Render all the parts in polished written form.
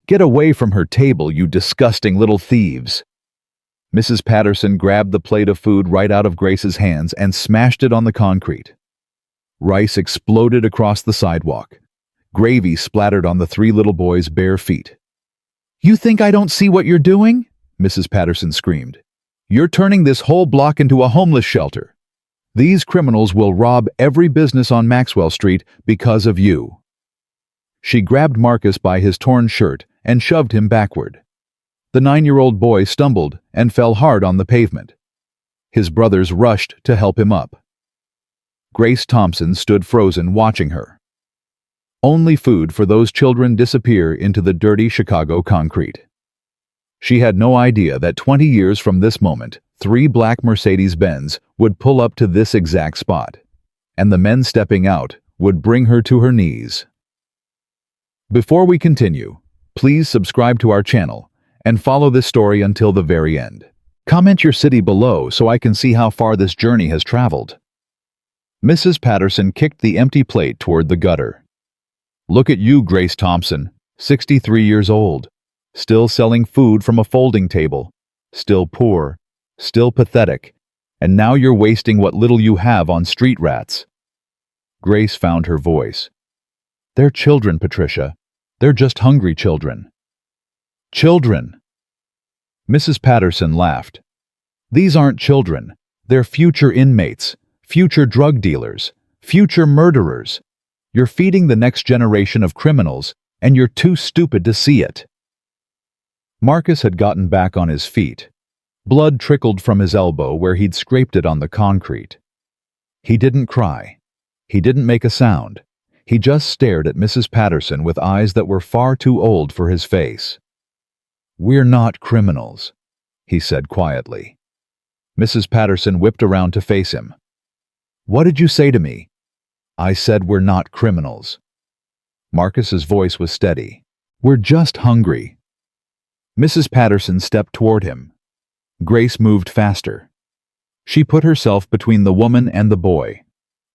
"Get away from her table, you disgusting little thieves!" Mrs. Patterson grabbed the plate of food right out of Grace's hands and smashed it on the concrete. Rice exploded across the sidewalk. Gravy splattered on the three little boys' bare feet. "You think I don't see what you're doing?" Mrs. Patterson screamed. "You're turning this whole block into a homeless shelter. These criminals will rob every business on Maxwell Street because of you." She grabbed Marcus by his torn shirt and shoved him backward. The 9-year-old boy stumbled and fell hard on the pavement. His brothers rushed to help him up. Grace Thompson stood frozen, watching her. Only food for those children disappear into the dirty Chicago concrete. She had no idea that 20 years from this moment, 3 black Mercedes-Benz would pull up to this exact spot, and the men stepping out would bring her to her knees. Before we continue, please subscribe to our channel and follow this story until the very end. Comment your city below so I can see how far this journey has traveled. Mrs. Patterson kicked the empty plate toward the gutter. "Look at you, Grace Thompson, 63 years old, still selling food from a folding table, still poor, still pathetic, and now you're wasting what little you have on street rats." Grace found her voice. "They're children, Patricia. They're just hungry children." "Children!" Mrs. Patterson laughed. "These aren't children. They're future inmates, future drug dealers, future murderers. You're feeding the next generation of criminals, and you're too stupid to see it." Marcus had gotten back on his feet. Blood trickled from his elbow where he'd scraped it on the concrete. He didn't cry. He didn't make a sound. He just stared at Mrs. Patterson with eyes that were far too old for his face. "We're not criminals," he said quietly. Mrs. Patterson whipped around to face him. "What did you say to me?" "I said we're not criminals." Marcus's voice was steady. "We're just hungry." Mrs. Patterson stepped toward him. Grace moved faster. She put herself between the woman and the boy.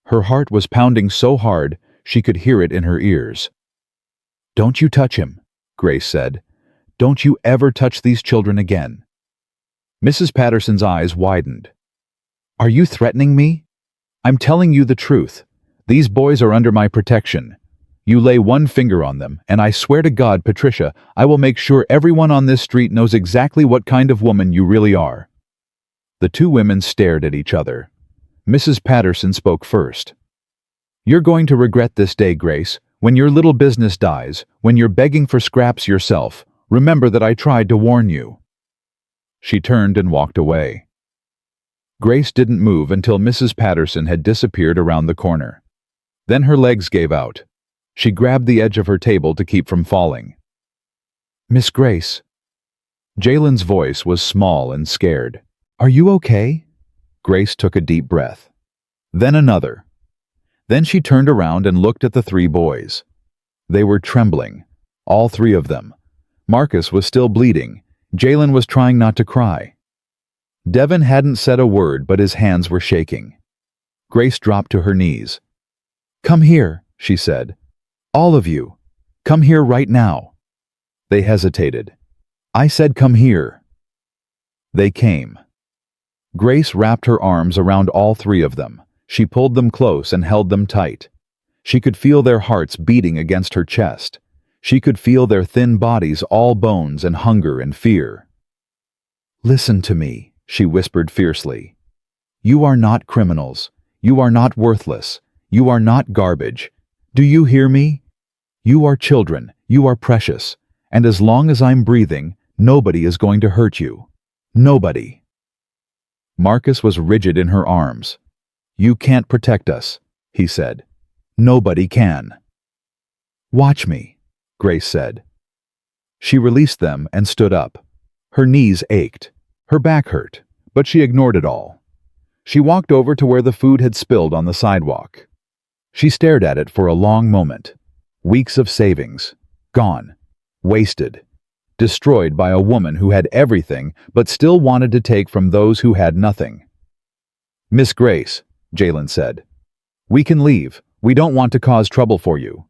Her heart was pounding so hard she could hear it in her ears. "Don't you touch him," Grace said. "Don't you ever touch these children again." Mrs. Patterson's eyes widened. "Are you threatening me?" "I'm telling you the truth. These boys are under my protection. You lay one finger on them, and I swear to God, Patricia, I will make sure everyone on this street knows exactly what kind of woman you really are." The two women stared at each other. Mrs. Patterson spoke first. "You're going to regret this day, Grace. When your little business dies, when you're begging for scraps yourself, remember that I tried to warn you." She turned and walked away. Grace didn't move until Mrs. Patterson had disappeared around the corner. Then her legs gave out. She grabbed the edge of her table to keep from falling. "Miss Grace." Jalen's voice was small and scared. "Are you okay?" Grace took a deep breath. Then another. Then she turned around and looked at the 3 boys. They were trembling, all 3 of them. Marcus was still bleeding. Jalen was trying not to cry. Devin hadn't said a word, but his hands were shaking. Grace dropped to her knees. "Come here," she said. "All of you. Come here right now." They hesitated. "I said come here." They came. Grace wrapped her arms around all 3 of them. She pulled them close and held them tight. She could feel their hearts beating against her chest. She could feel their thin bodies all bones and hunger and fear. "Listen to me," she whispered fiercely. "You are not criminals. You are not worthless. You are not garbage. Do you hear me? You are children. You are precious. And as long as I'm breathing, nobody is going to hurt you. Nobody." Marcus was rigid in her arms. "You can't protect us," he said. "Nobody can." "Watch me," Grace said. She released them and stood up. Her knees ached. Her back hurt, but she ignored it all. She walked over to where the food had spilled on the sidewalk. She stared at it for a long moment. Weeks of savings. Gone. Wasted. Destroyed by a woman who had everything but still wanted to take from those who had nothing. "Miss Grace," Jalen said. "We can leave. We don't want to cause trouble for you."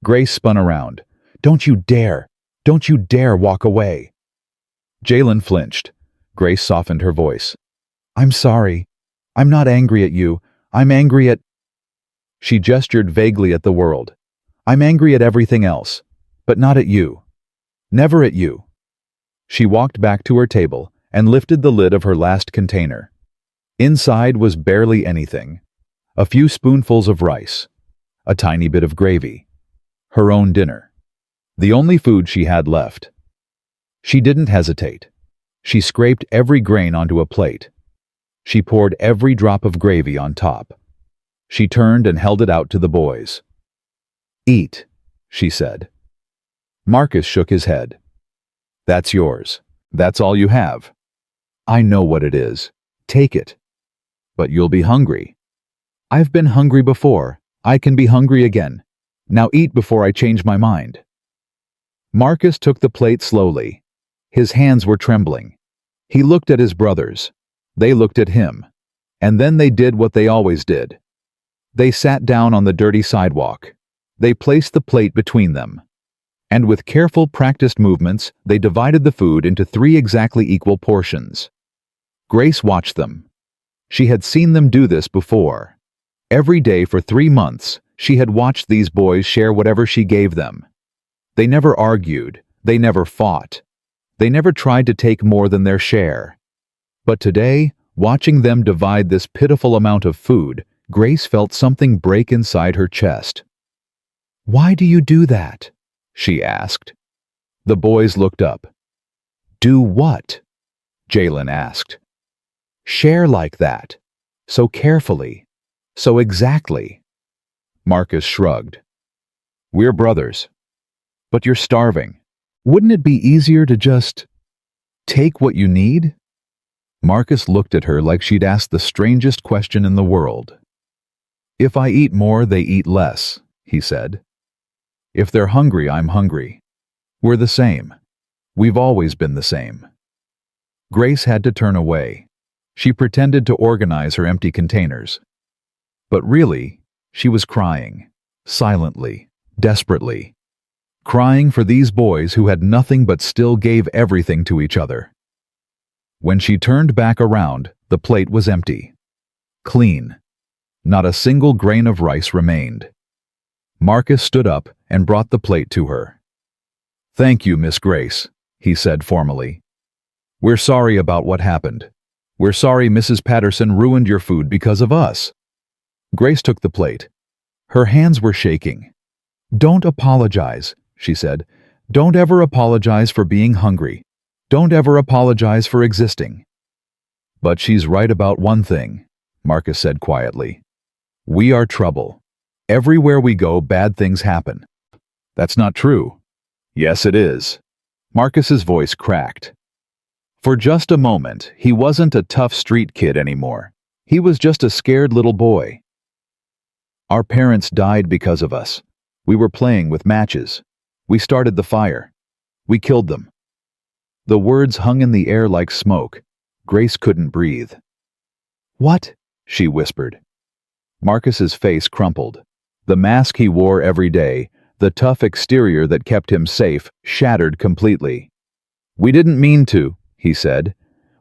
Grace spun around. "Don't you dare! Don't you dare walk away." Jalen flinched. Grace softened her voice. "I'm sorry. I'm not angry at you. I'm angry at—" She gestured vaguely at the world. "I'm angry at everything else, but not at you. Never at you." She walked back to her table and lifted the lid of her last container. Inside was barely anything. A few spoonfuls of rice. A tiny bit of gravy. Her own dinner. The only food she had left. She didn't hesitate. She scraped every grain onto a plate. She poured every drop of gravy on top. She turned and held it out to the boys. "Eat," she said. Marcus shook his head. "That's yours. That's all you have. I know what it is. Take it. But you'll be hungry. I've been hungry before. I can be hungry again. Now eat before I change my mind." Marcus took the plate slowly. His hands were trembling. He looked at his brothers. They looked at him. And then they did what they always did. They sat down on the dirty sidewalk. They placed the plate between them. And with careful, practiced movements, they divided the food into 3 exactly equal portions. Grace watched them. She had seen them do this before. Every day for 3 months, she had watched these boys share whatever she gave them. They never argued. They never fought. They never tried to take more than their share. But today, watching them divide this pitiful amount of food, Grace felt something break inside her chest. "Why do you do that?" she asked. The boys looked up. "Do what?" Jalen asked. "Share like that. So carefully. So exactly." Marcus shrugged. "We're brothers. But you're starving. Wouldn't it be easier to just take what you need?" Marcus looked at her like she'd asked the strangest question in the world. "If I eat more, they eat less," he said. "If they're hungry, I'm hungry. We're the same. We've always been the same." Grace had to turn away. She pretended to organize her empty containers. But really, she was crying. Silently. Desperately. Crying for these boys who had nothing but still gave everything to each other. When she turned back around, the plate was empty. Clean. Not a single grain of rice remained. Marcus stood up and brought the plate to her. "Thank you, Miss Grace," he said formally. "We're sorry about what happened. We're sorry Mrs. Patterson ruined your food because of us." Grace took the plate. Her hands were shaking. "Don't apologize," she said. "Don't ever apologize for being hungry. Don't ever apologize for existing." "But she's right about one thing," Marcus said quietly. "We are trouble. Everywhere we go, bad things happen." "That's not true." "Yes, it is." Marcus's voice cracked. For just a moment, he wasn't a tough street kid anymore. He was just a scared little boy. "Our parents died because of us. We were playing with matches. We started the fire. We killed them." The words hung in the air like smoke. Grace couldn't breathe. "What?" she whispered. Marcus's face crumpled. The mask he wore every day, the tough exterior that kept him safe, shattered completely. "We didn't mean to," he said.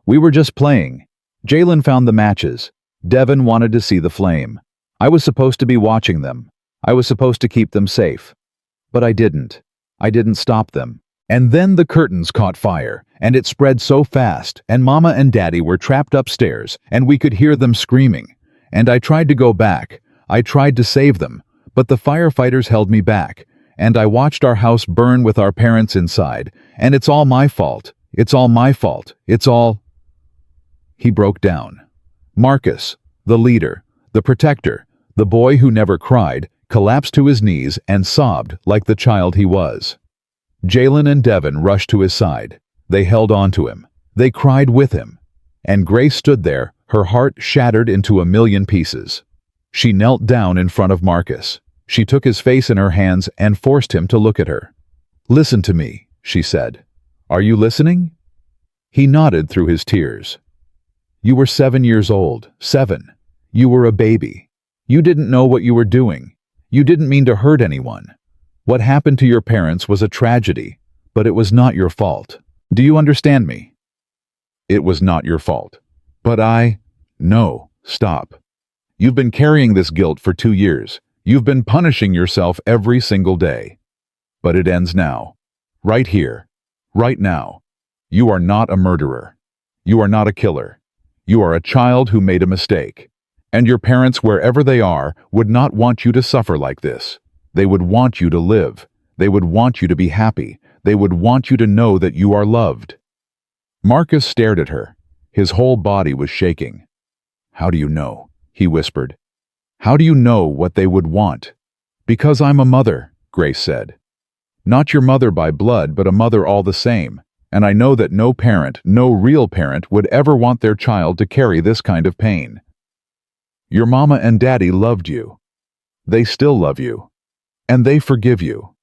"We were just playing. Jalen found the matches. Devin wanted to see the flame. I was supposed to be watching them. I was supposed to keep them safe. But I didn't. I didn't stop them. And then the curtains caught fire, and it spread so fast, and Mama and Daddy were trapped upstairs, and we could hear them screaming. And I tried to go back. I tried to save them, but the firefighters held me back, and I watched our house burn with our parents inside, and it's all my fault. It's all my fault. It's all—" He broke down. Marcus, the leader, the protector, the boy who never cried, collapsed to his knees and sobbed like the child he was. Jalen and Devin rushed to his side. They held on to him. They cried with him. And Grace stood there, her heart shattered into a million pieces. She knelt down in front of Marcus. She took his face in her hands and forced him to look at her. "Listen to me," she said. "Are you listening?" He nodded through his tears. "You were 7 years old. 7. You were a baby. You didn't know what you were doing. You didn't mean to hurt anyone. What happened to your parents was a tragedy, But it was not your fault. Do you understand me? It was not your fault. But No, stop. You've been carrying this guilt for 2 years. You've been punishing yourself every single day. But it ends now. Right here. Right now. You are not a murderer. You are not a killer. You are a child who made a mistake. And your parents, wherever they are, would not want you to suffer like this. They would want you to live. They would want you to be happy. They would want you to know that you are loved. Marcus stared at her. His whole body was shaking. How do you know? He whispered. How do you know what they would want? Because I'm a mother, Grace said. Not your mother by blood, but a mother all the same. And I know that no parent, no real parent, would ever want their child to carry this kind of pain. Your mama and daddy loved you. They still love you. And they forgive you.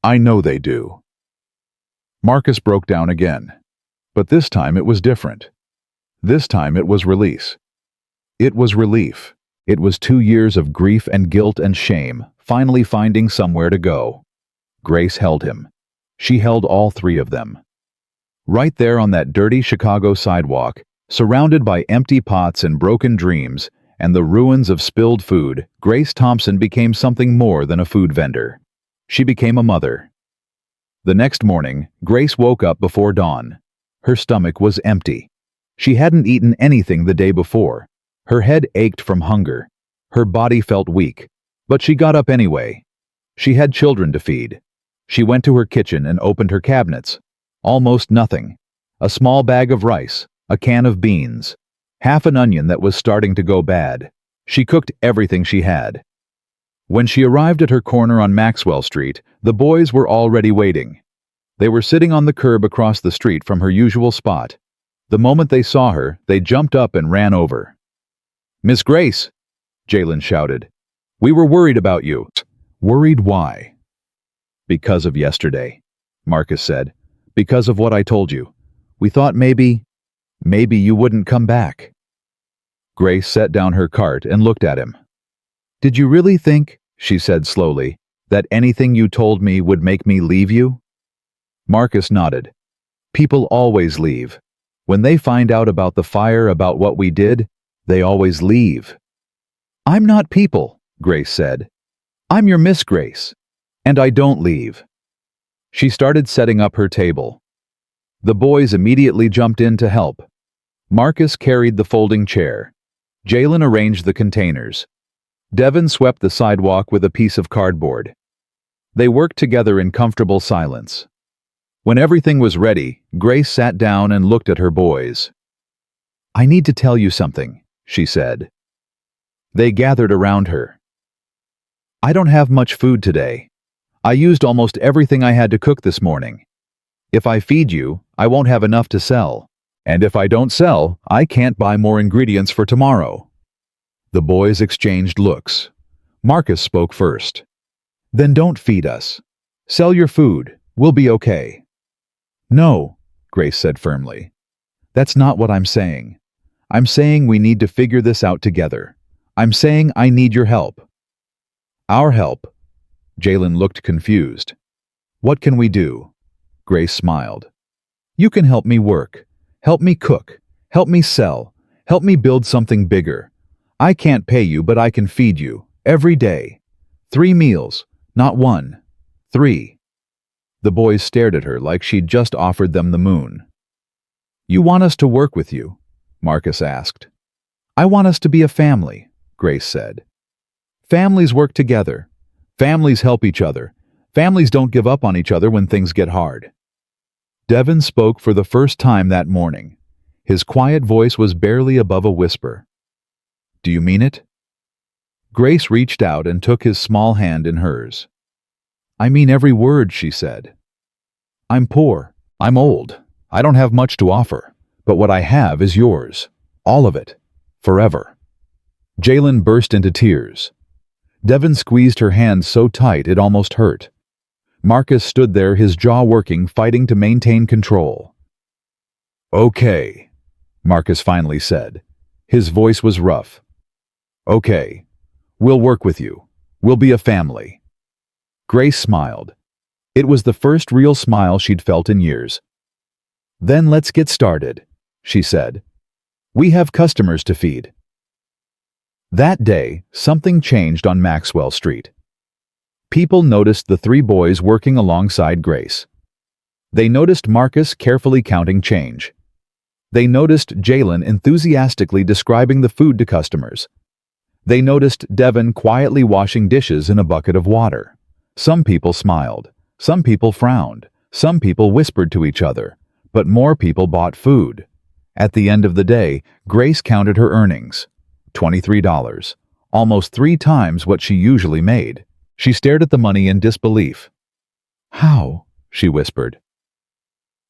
I know they do. Marcus broke down again. But this time it was different. This time it was release. It was relief. It was 2 years of grief and guilt and shame, finally finding somewhere to go. Grace held him. She held all 3 of them. Right there on that dirty Chicago sidewalk, surrounded by empty pots and broken dreams, and the ruins of spilled food, Grace Thompson became something more than a food vendor. She became a mother. The next morning, Grace woke up before dawn. Her stomach was empty. She hadn't eaten anything the day before. Her head ached from hunger. Her body felt weak. But she got up anyway. She had children to feed. She went to her kitchen and opened her cabinets. Almost nothing. A small bag of rice, a can of beans, half an onion that was starting to go bad. She cooked everything she had. When she arrived at her corner on Maxwell Street, the boys were already waiting. They were sitting on the curb across the street from her usual spot. The moment they saw her, they jumped up and ran over. "Miss Grace!" Jalen shouted. "We were worried about you." "Worried why?" "Because of yesterday," Marcus said. "Because of what I told you. We thought maybe you wouldn't come back." Grace set down her cart and looked at him. "Did you really think," she said slowly, "that anything you told me would make me leave you?" Marcus nodded. "People always leave. When they find out about the fire, about what we did, they always leave." "I'm not people," Grace said. "I'm your Miss Grace. And I don't leave." She started setting up her table. The boys immediately jumped in to help. Marcus carried the folding chair. Jalen arranged the containers. Devin swept the sidewalk with a piece of cardboard. They worked together in comfortable silence. When everything was ready, Grace sat down and looked at her boys. "I need to tell you something," she said. They gathered around her. "I don't have much food today. I used almost everything I had to cook this morning. If I feed you, I won't have enough to sell. And if I don't sell, I can't buy more ingredients for tomorrow." The boys exchanged looks. Marcus spoke first. "Then don't feed us. Sell your food. We'll be okay." "No," Grace said firmly. "That's not what I'm saying. I'm saying we need to figure this out together. I'm saying I need your help." "Our help?" Jalen looked confused. "What can we do?" Grace smiled. "You can help me work. Help me cook. Help me sell. Help me build something bigger. I can't pay you, but I can feed you. Every day. 3 meals. Not 1. 3. The boys stared at her like she'd just offered them the moon. "You want us to work with you?" Marcus asked. "I want us to be a family," Grace said. "Families work together. Families help each other. Families don't give up on each other when things get hard." Devin spoke for the first time that morning. His quiet voice was barely above a whisper. "Do you mean it?" Grace reached out and took his small hand in hers. "I mean every word," she said. "I'm poor. I'm old. I don't have much to offer. But what I have is yours. All of it. Forever." Jalen burst into tears. Devin squeezed her hand so tight it almost hurt. Marcus stood there, his jaw working, fighting to maintain control. "Okay," Marcus finally said. His voice was rough. "Okay. We'll work with you. We'll be a family." Grace smiled. It was the first real smile she'd felt in years. "Then let's get started," she said. "We have customers to feed." That day, something changed on Maxwell Street. People noticed the three boys working alongside Grace. They noticed Marcus carefully counting change. They noticed Jalen enthusiastically describing the food to customers. They noticed Devin quietly washing dishes in a bucket of water. Some people smiled. Some people frowned. Some people whispered to each other. But more people bought food. At the end of the day, Grace counted her earnings. $23. Almost 3 times what she usually made. She stared at the money in disbelief. "How?" she whispered.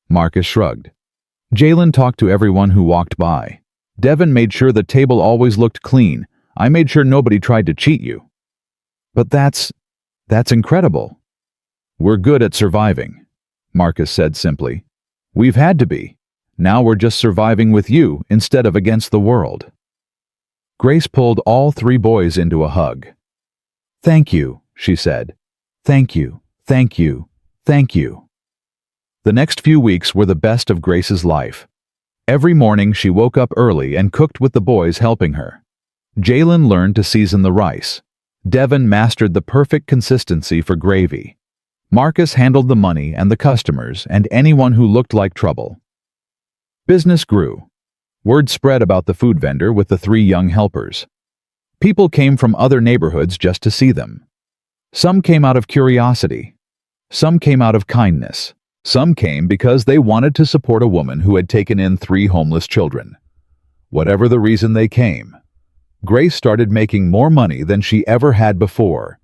Marcus shrugged. "Jalen talked to everyone who walked by. Devin made sure the table always looked clean. I made sure nobody tried to cheat you." "But that's incredible." "We're good at surviving," Marcus said simply. "We've had to be. Now we're just surviving with you instead of against the world." Grace pulled all 3 boys into a hug. "Thank you," she said. "Thank you, thank you, thank you." The next few weeks were the best of Grace's life. Every morning she woke up early and cooked with the boys helping her. Jalen learned to season the rice. Devin mastered the perfect consistency for gravy. Marcus handled the money and the customers and anyone who looked like trouble. Business grew. Word spread about the food vendor with the 3 young helpers. People came from other neighborhoods just to see them. Some came out of curiosity. Some came out of kindness. Some came because they wanted to support a woman who had taken in 3 homeless children. Whatever the reason they came, Grace started making more money than she ever had before.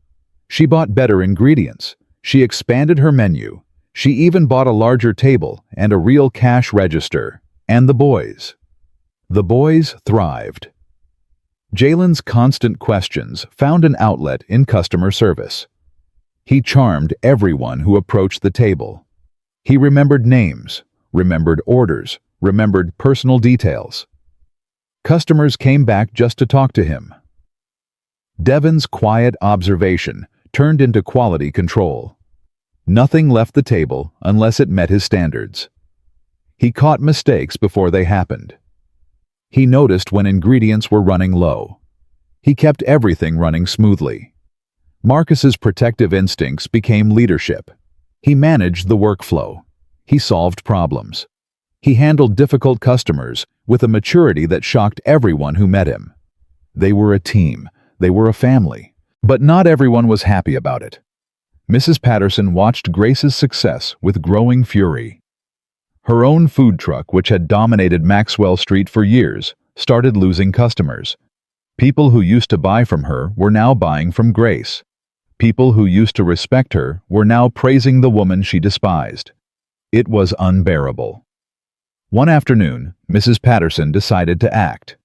She bought better ingredients. She expanded her menu. She even bought a larger table and a real cash register. And the boys. The boys thrived. Jalen's constant questions found an outlet in customer service. He charmed everyone who approached the table. He remembered names, remembered orders, remembered personal details. Customers came back just to talk to him. Devin's quiet observation turned into quality control. Nothing left the table unless it met his standards. He caught mistakes before they happened. He noticed when ingredients were running low. He kept everything running smoothly. Marcus's protective instincts became leadership. He managed the workflow. He solved problems. He handled difficult customers with a maturity that shocked everyone who met him. They were a team. They were a family. But not everyone was happy about it. Mrs. Patterson watched Grace's success with growing fury. Her own food truck, which had dominated Maxwell Street for years, started losing customers. People who used to buy from her were now buying from Grace. People who used to respect her were now praising the woman she despised. It was unbearable. One afternoon, Mrs. Patterson decided to act.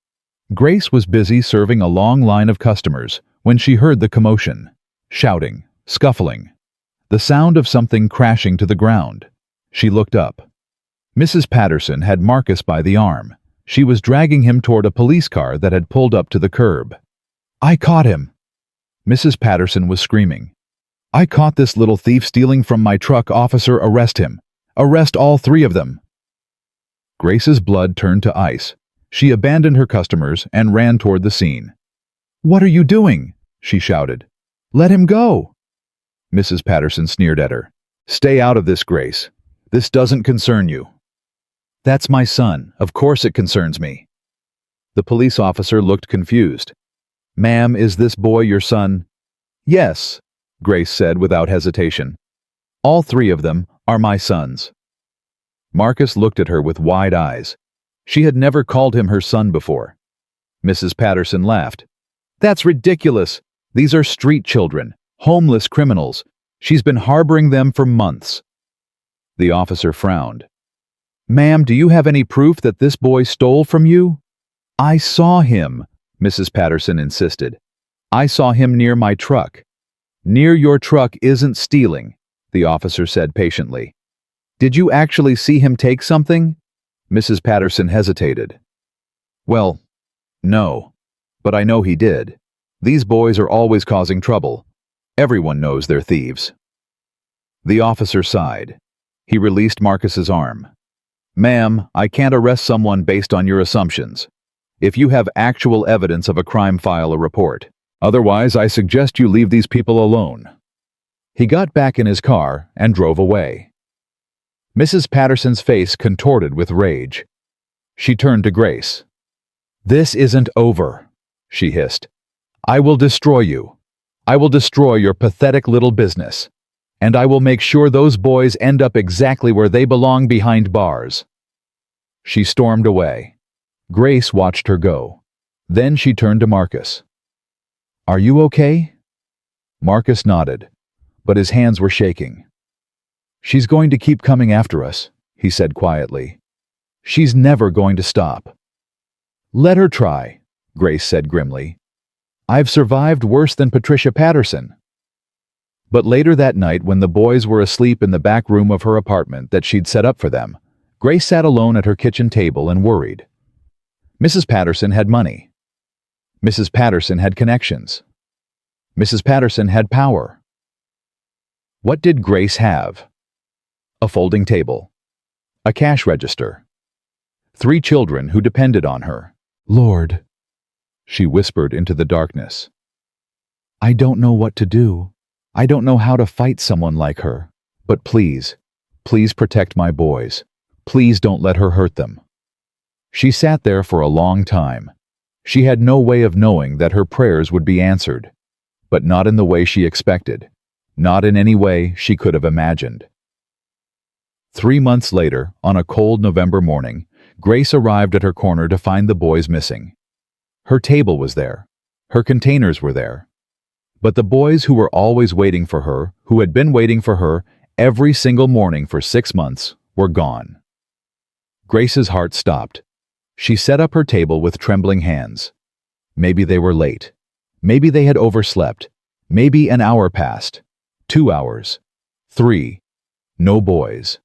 Grace was busy serving a long line of customers when she heard the commotion. Shouting, scuffling. The sound of something crashing to the ground. She looked up. Mrs. Patterson had Marcus by the arm. She was dragging him toward a police car that had pulled up to the curb. "I caught him!" Mrs. Patterson was screaming. "I caught this little thief stealing from my truck, officer, arrest him! Arrest all 3 of them!" Grace's blood turned to ice. She abandoned her customers and ran toward the scene. "What are you doing?" she shouted. "Let him go!" Mrs. Patterson sneered at her. "Stay out of this, Grace. This doesn't concern you." "That's my son. Of course it concerns me." The police officer looked confused. "Ma'am, is this boy your son?" "Yes," Grace said without hesitation. "All 3 of them are my sons." Marcus looked at her with wide eyes. She had never called him her son before. Mrs. Patterson laughed. "That's ridiculous. These are street children, homeless criminals. She's been harboring them for months." The officer frowned. "Ma'am, do you have any proof that this boy stole from you?" "I saw him," Mrs. Patterson insisted. "I saw him near my truck." "Near your truck isn't stealing," the officer said patiently. "Did you actually see him take something?" Mrs. Patterson hesitated. "Well, no, but I know he did. These boys are always causing trouble. Everyone knows they're thieves." The officer sighed. He released Marcus's arm. "Ma'am, I can't arrest someone based on your assumptions. If you have actual evidence of a crime, file a report. Otherwise, I suggest you leave these people alone." He got back in his car and drove away. Mrs. Patterson's face contorted with rage. She turned to Grace. "This isn't over," she hissed. "I will destroy you. I will destroy your pathetic little business. And I will make sure those boys end up exactly where they belong, behind bars." She stormed away. Grace watched her go. Then she turned to Marcus. "Are you okay?" Marcus nodded, but his hands were shaking. "She's going to keep coming after us," he said quietly. "She's never going to stop." "Let her try," Grace said grimly. "I've survived worse than Patricia Patterson." But later that night, when the boys were asleep in the back room of her apartment that she'd set up for them, Grace sat alone at her kitchen table and worried. Mrs. Patterson had money. Mrs. Patterson had connections. Mrs. Patterson had power. What did Grace have? A folding table. A cash register. 3 children who depended on her. "Lord," she whispered into the darkness. "I don't know what to do. I don't know how to fight someone like her. But please, please protect my boys. Please don't let her hurt them." She sat there for a long time. She had no way of knowing that her prayers would be answered, but not in the way she expected, not in any way she could have imagined. 3 months later, on a cold November morning, Grace arrived at her corner to find the boys missing. Her table was there. Her containers were there. But the boys who were always waiting for her, who had been waiting for her every single morning for 6 months, were gone. Grace's heart stopped. She set up her table with trembling hands. Maybe they were late. Maybe they had overslept. Maybe an hour passed. 2 hours. 3. No boys.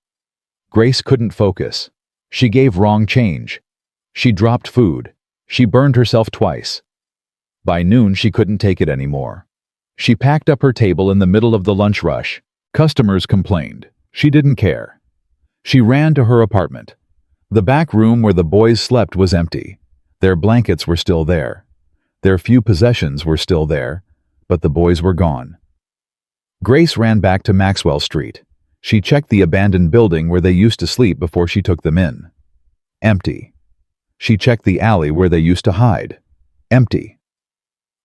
Grace couldn't focus. She gave wrong change. She dropped food. She burned herself twice. By noon, she couldn't take it anymore. She packed up her table in the middle of the lunch rush. Customers complained. She didn't care. She ran to her apartment. The back room where the boys slept was empty. Their blankets were still there. Their few possessions were still there, but the boys were gone. Grace ran back to Maxwell Street. She checked the abandoned building where they used to sleep before she took them in. Empty. She checked the alley where they used to hide. Empty.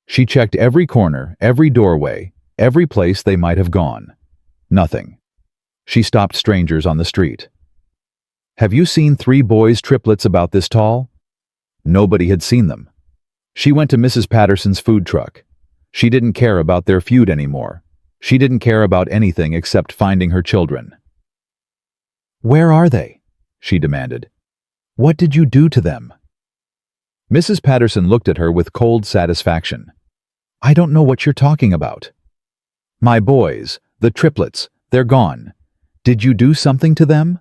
She checked every corner, every doorway, every place they might have gone. Nothing. She stopped strangers on the street. "Have you seen 3 boys triplets about this tall?" Nobody had seen them. She went to Mrs. Patterson's food truck. She didn't care about their feud anymore. She didn't care about anything except finding her children. "Where are they?" she demanded. "What did you do to them?" Mrs. Patterson looked at her with cold satisfaction. "I don't know what you're talking about." "My boys, the triplets, they're gone. Did you do something to them?"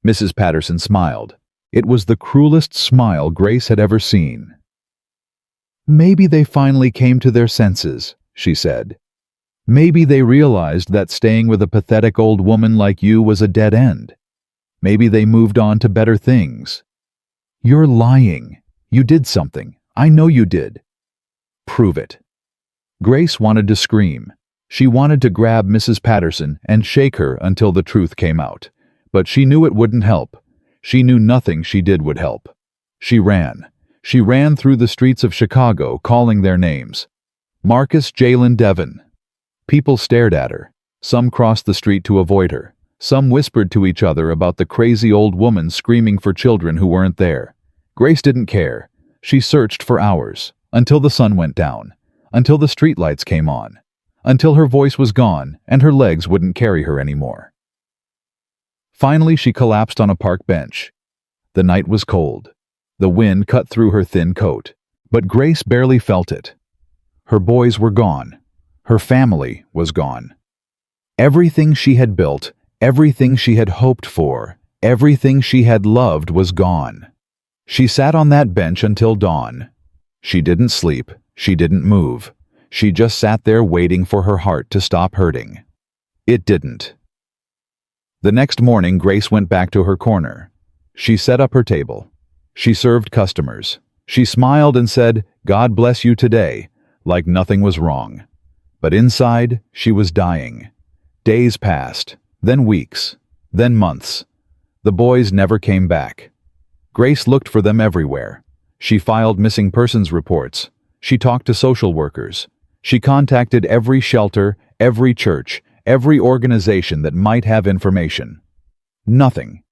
Mrs. Patterson smiled. It was the cruelest smile Grace had ever seen. "Maybe they finally came to their senses," she said. "Maybe they realized that staying with a pathetic old woman like you was a dead end. Maybe they moved on to better things." "You're lying. You did something. I know you did." "Prove it." Grace wanted to scream. She wanted to grab Mrs. Patterson and shake her until the truth came out. But she knew it wouldn't help. She knew nothing she did would help. She ran. She ran through the streets of Chicago, calling their names. Marcus Jalen Devon. People stared at her. Some crossed the street to avoid her. Some whispered to each other about the crazy old woman screaming for children who weren't there. Grace didn't care. She searched for hours, until the sun went down, until the streetlights came on, until her voice was gone and her legs wouldn't carry her anymore. Finally, she collapsed on a park bench. The night was cold. The wind cut through her thin coat, but Grace barely felt it. Her boys were gone. Her family was gone. Everything she had built, everything she had hoped for, everything she had loved was gone. She sat on that bench until dawn. She didn't sleep. She didn't move. She just sat there waiting for her heart to stop hurting. It didn't. The next morning, Grace went back to her corner. She set up her table. She served customers. She smiled and said, "God bless you today," like nothing was wrong. But inside, she was dying. Days passed, then weeks, then months. The boys never came back. Grace looked for them everywhere. She filed missing persons reports. She talked to social workers. She contacted every shelter, every church, every organization that might have information. Nothing.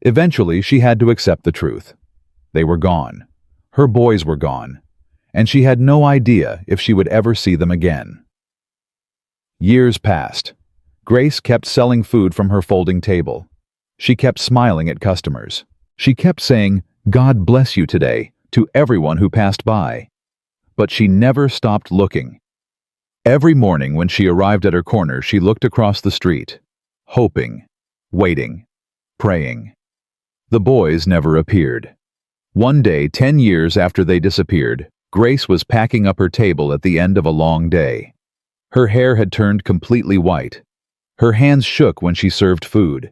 Eventually, she had to accept the truth. They were gone. Her boys were gone. And she had no idea if she would ever see them again. Years passed. Grace kept selling food from her folding table. She kept smiling at customers. She kept saying, "God bless you today," to everyone who passed by. But she never stopped looking. Every morning when she arrived at her corner, she looked across the street, hoping, waiting, praying. The boys never appeared. One day, 10 years after they disappeared, Grace was packing up her table at the end of a long day. Her hair had turned completely white. Her hands shook when she served food.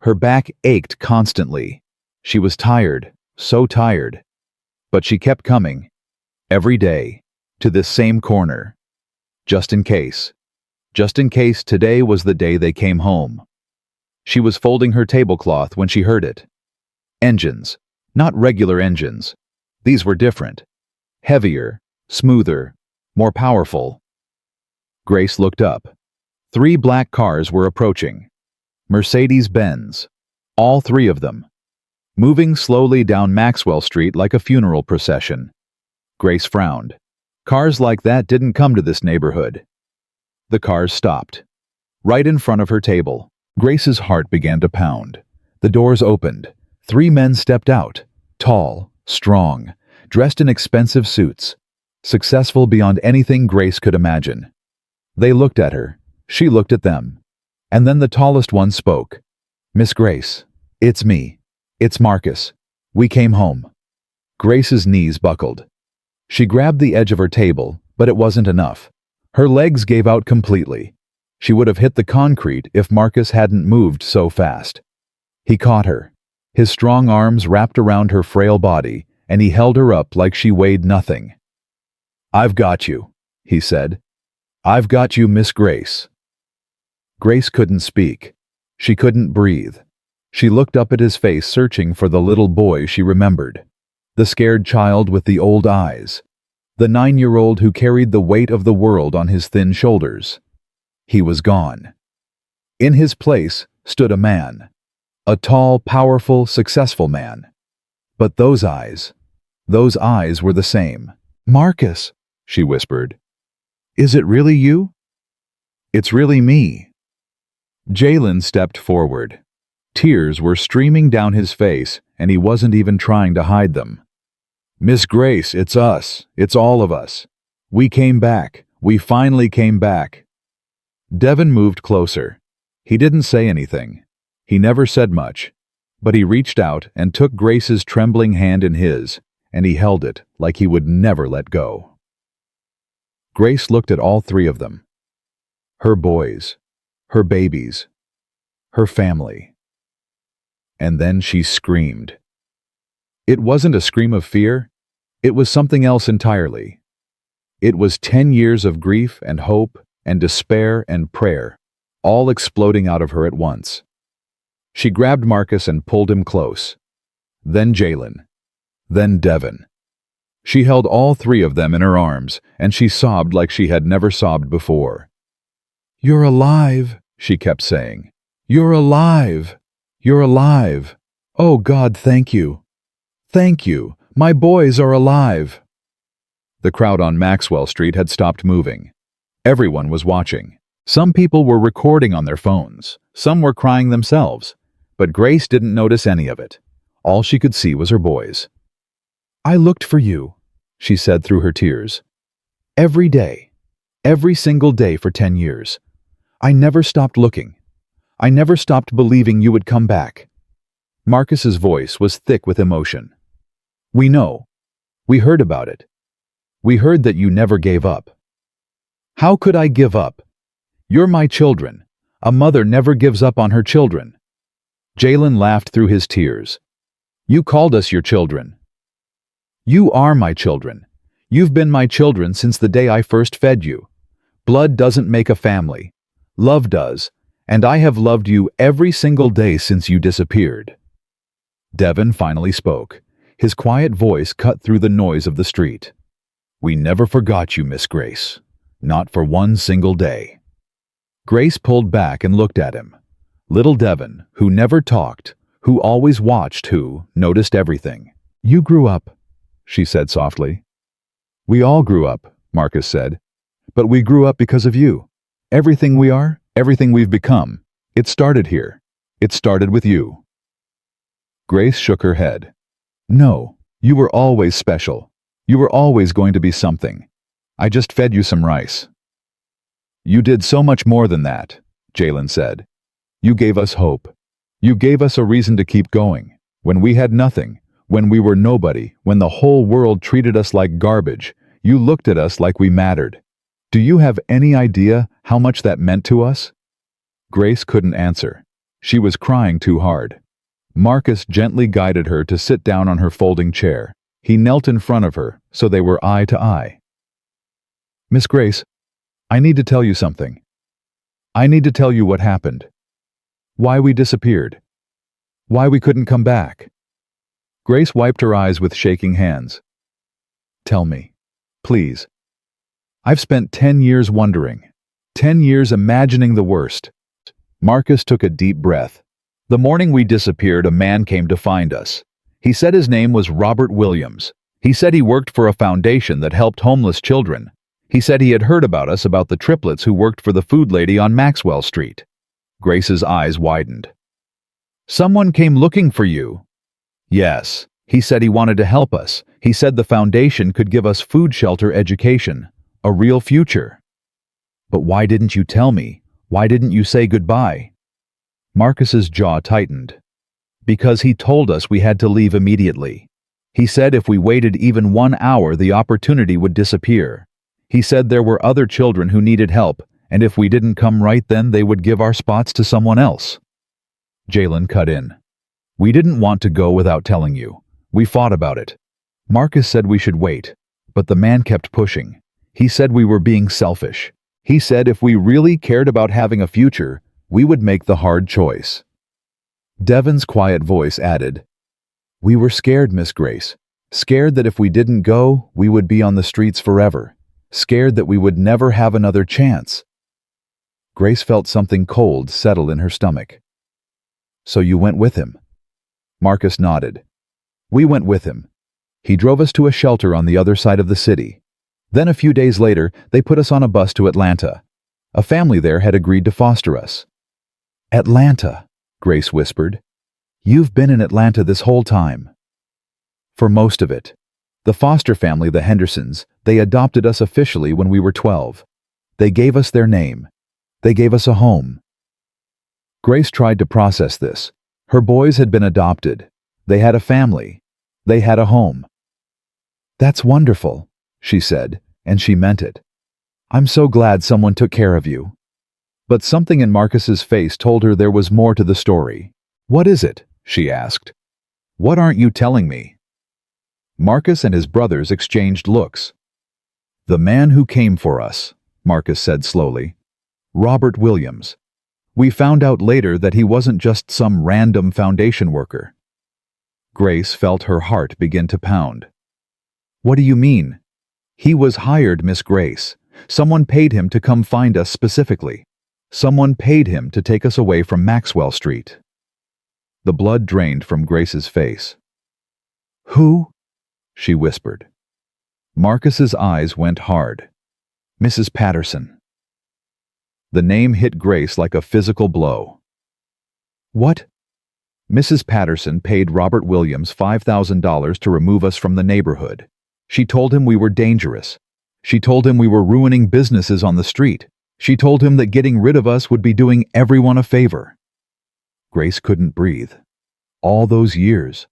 Her back ached constantly. She was tired, so tired. But she kept coming, every day, to this same corner. Just in case. Just in case today was the day they came home. She was folding her tablecloth when she heard it. Engines, not regular engines. These were different. Heavier, smoother, more powerful. Grace looked up. 3 black cars were approaching. Mercedes-Benz. All 3 of them. Moving slowly down Maxwell Street like a funeral procession. Grace frowned. Cars like that didn't come to this neighborhood. The cars stopped. Right in front of her table. Grace's heart began to pound. The doors opened. 3 men stepped out. Tall, strong, dressed in expensive suits. Successful beyond anything Grace could imagine. They looked at her. She looked at them. And then the tallest one spoke. "Miss Grace, it's me. It's Marcus. We came home." Grace's knees buckled. She grabbed the edge of her table, but it wasn't enough. Her legs gave out completely. She would have hit the concrete if Marcus hadn't moved so fast. He caught her. His strong arms wrapped around her frail body, and he held her up like she weighed nothing. "I've got you," he said. "I've got you, Miss Grace." Grace couldn't speak. She couldn't breathe. She looked up at his face, searching for the little boy she remembered. The scared child with the old eyes. The 9-year-old who carried the weight of the world on his thin shoulders. He was gone. In his place stood a man. A tall, powerful, successful man. But those eyes were the same. "Marcus," she whispered. "Is it really you?" "It's really me." Jalen stepped forward. Tears were streaming down his face, and he wasn't even trying to hide them. "Miss Grace, it's us. It's all of us. We came back. We finally came back." Devin moved closer. He didn't say anything. He never said much. But he reached out and took Grace's trembling hand in his, and he held it like he would never let go. Grace looked at all 3 of them. Her boys. Her babies. Her family. And then she screamed. It wasn't a scream of fear. It was something else entirely. It was 10 years of grief and hope and despair and prayer, all exploding out of her at once. She grabbed Marcus and pulled him close. Then Jalen. Then Devin. She held all 3 of them in her arms, and she sobbed like she had never sobbed before. "You're alive," she kept saying. "You're alive. You're alive. Oh God, thank you. Thank you. My boys are alive." The crowd on Maxwell Street had stopped moving. Everyone was watching. Some people were recording on their phones. Some were crying themselves. But Grace didn't notice any of it. All she could see was her boys. "I looked for you," she said through her tears. "Every day. Every single day for 10 years. I never stopped looking. I never stopped believing you would come back." Marcus's voice was thick with emotion. "We know. We heard about it. We heard that you never gave up." "How could I give up? You're my children. A mother never gives up on her children. Jalen laughed through his tears. You called us your children. You are my children. You've been my children since the day I first fed you. Blood doesn't make a family. Love does, and I have loved you every single day since you disappeared. Devin finally spoke. His quiet voice cut through the noise of the street. We never forgot you, Miss Grace. Not for one single day. Grace pulled back and looked at him. Little Devin, who never talked, who always watched, who noticed everything. You grew up, she said softly. We all grew up, Marcus said. But we grew up because of you. Everything we are, everything we've become, it started here. It started with you. Grace shook her head. No, you were always special. You were always going to be something. I just fed you some rice. You did so much more than that, Jalen said. You gave us hope. You gave us a reason to keep going. When we had nothing, when we were nobody, when the whole world treated us like garbage, you looked at us like we mattered. Do you have any idea how much that meant to us? Grace couldn't answer. She was crying too hard. Marcus gently guided her to sit down on her folding chair. He knelt in front of her, so they were eye to eye. Miss Grace, I need to tell you something. I need to tell you what happened. Why we disappeared. Why we couldn't come back. Grace wiped her eyes with shaking hands. Tell me, please. I've spent 10 years wondering. 10 years imagining the worst. Marcus took a deep breath. The morning we disappeared, a man came to find us. He said his name was Robert Williams. He said he worked for a foundation that helped homeless children. He said he had heard about us, about the triplets who worked for the food lady on Maxwell Street. Grace's eyes widened. Someone came looking for you. Yes, he said he wanted to help us. He said the foundation could give us food, shelter, education, a real future. But why didn't you tell me? Why didn't you say goodbye? Marcus's jaw tightened. Because he told us we had to leave immediately. He said if we waited even 1 hour, the opportunity would disappear. He said there were other children who needed help, and if we didn't come right then, they would give our spots to someone else. Jalen cut in. We didn't want to go without telling you. We fought about it. Marcus said we should wait, but the man kept pushing. He said we were being selfish. He said if we really cared about having a future, we would make the hard choice. Devin's quiet voice added, We were scared, Miss Grace. Scared that if we didn't go, we would be on the streets forever. Scared that we would never have another chance. Grace felt something cold settle in her stomach. So you went with him? Marcus nodded. We went with him. He drove us to a shelter on the other side of the city. Then a few days later, they put us on a bus to Atlanta. A family there had agreed to foster us. Atlanta, Grace whispered. You've been in Atlanta this whole time. For most of it. The foster family, the Hendersons, they adopted us officially when we were 12. They gave us their name. They gave us a home. Grace tried to process this. Her boys had been adopted. They had a family. They had a home. That's wonderful, she said, and she meant it. I'm so glad someone took care of you. But something in Marcus's face told her there was more to the story. What is it? She asked. What aren't you telling me? Marcus and his brothers exchanged looks. The man who came for us, Marcus said slowly. Robert Williams. We found out later that he wasn't just some random foundation worker. Grace felt her heart begin to pound. What do you mean? He was hired, Miss Grace. Someone paid him to come find us specifically. Someone paid him to take us away from Maxwell Street. The blood drained from Grace's face. Who? She whispered. Marcus's eyes went hard. Mrs. Patterson. The name hit Grace like a physical blow. What? Mrs. Patterson paid Robert Williams $5,000 to remove us from the neighborhood. She told him we were dangerous. She told him we were ruining businesses on the street. She told him that getting rid of us would be doing everyone a favor. Grace couldn't breathe. All those years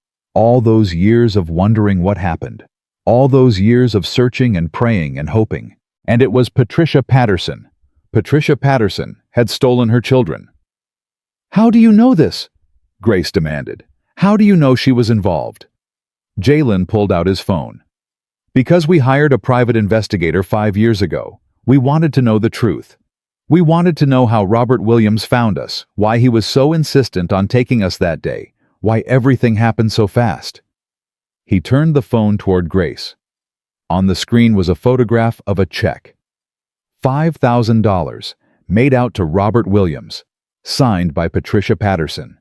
of wondering what happened, all those years of searching and praying and hoping. And it was Patricia Patterson, Patricia Patterson had stolen her children. "How do you know this?" Grace demanded. "How do you know she was involved?" Jalen pulled out his phone. "Because we hired a private investigator 5 years ago. We wanted to know the truth. We wanted to know how Robert Williams found us, why he was so insistent on taking us that day, why everything happened so fast." He turned the phone toward Grace. On the screen was a photograph of a check. $5,000, made out to Robert Williams, signed by Patricia Patterson.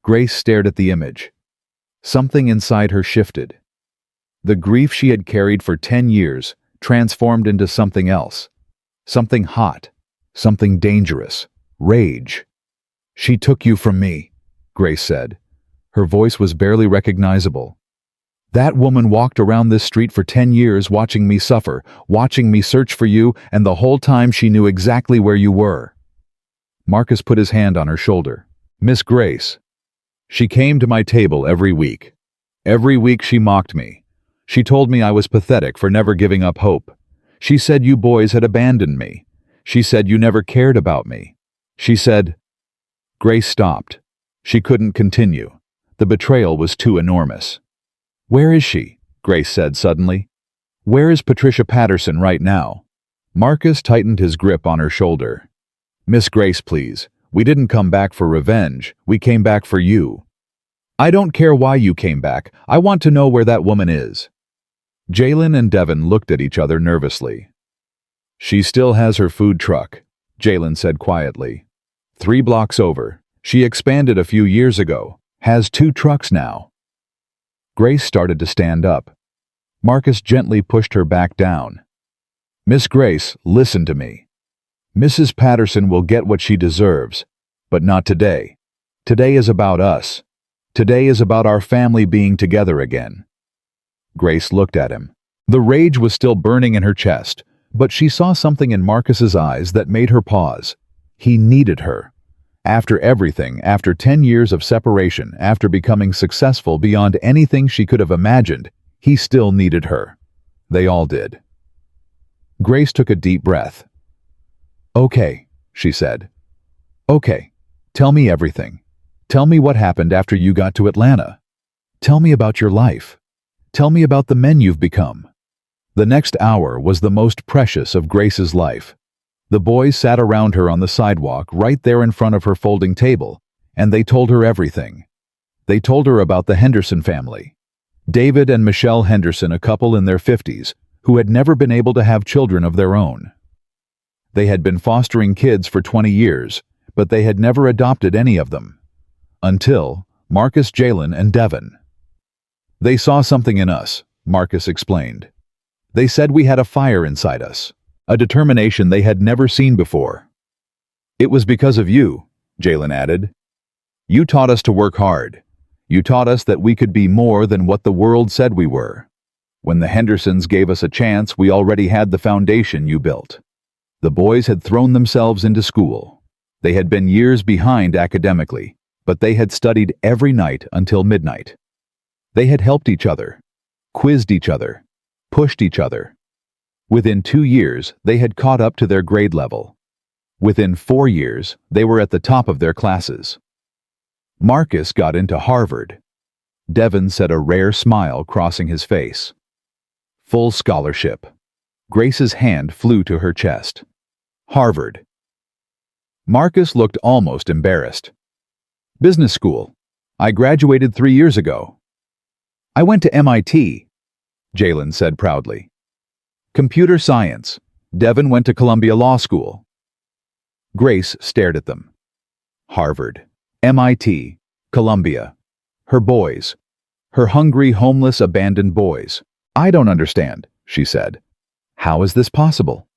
Grace stared at the image. Something inside her shifted. The grief she had carried for 10 years transformed into something else. Something hot. Something dangerous. Rage. "She took you from me," Grace said. Her voice was barely recognizable. "That woman walked around this street for 10 years watching me suffer, watching me search for you, and the whole time she knew exactly where you were." Marcus put his hand on her shoulder. "Miss Grace. She came to my table every week. Every week she mocked me. She told me I was pathetic for never giving up hope. She said you boys had abandoned me. She said you never cared about me. She said—" Grace stopped. She couldn't continue. The betrayal was too enormous. "Where is she?" Grace said suddenly. "Where is Patricia Patterson right now?" Marcus tightened his grip on her shoulder. "Miss Grace, please. We didn't come back for revenge. We came back for you. I don't care why you came back. I want to know where that woman is." Jalen and Devin looked at each other nervously. "She still has her food truck," Jalen said quietly. 3 blocks over. She expanded a few years ago. Has 2 trucks now." Grace started to stand up. Marcus gently pushed her back down. "Miss Grace, listen to me. Mrs. Patterson will get what she deserves, but not today. Today is about us. Today is about our family being together again." Grace looked at him. The rage was still burning in her chest, but she saw something in Marcus's eyes that made her pause. He needed her. After everything, after 10 years of separation, after becoming successful beyond anything she could have imagined, he still needed her. They all did. Grace took a deep breath. "Okay," she said. "Okay, tell me everything. Tell me what happened after you got to Atlanta. Tell me about your life. Tell me about the men you've become." The next hour was the most precious of Grace's life. The boys sat around her on the sidewalk right there in front of her folding table, and they told her everything. They told her about the Henderson family. David and Michelle Henderson, a couple in their 50s, who had never been able to have children of their own. They had been fostering kids for 20 years, but they had never adopted any of them. Until Marcus, Jalen, and Devin. "They saw something in us," Marcus explained. "They said we had a fire inside us. A determination they had never seen before. It was because of you," Jalen added. "You taught us to work hard. You taught us that we could be more than what the world said we were. When the Hendersons gave us a chance, we already had the foundation you built." The boys had thrown themselves into school. They had been years behind academically, but they had studied every night until midnight. They had helped each other, quizzed each other, pushed each other. Within 2 years, they had caught up to their grade level. Within 4 years, they were at the top of their classes. Marcus got into Harvard. Devin said, a rare smile crossing his face. Full scholarship. Grace's hand flew to her chest. Harvard. Marcus looked almost embarrassed. Business school. I graduated 3 years ago. I went to MIT, Jalen said proudly. Computer science. Devin went to Columbia Law School. Grace stared at them. Harvard, MIT, Columbia. Her boys. Her hungry, homeless, abandoned boys. I don't understand, she said. How is this possible?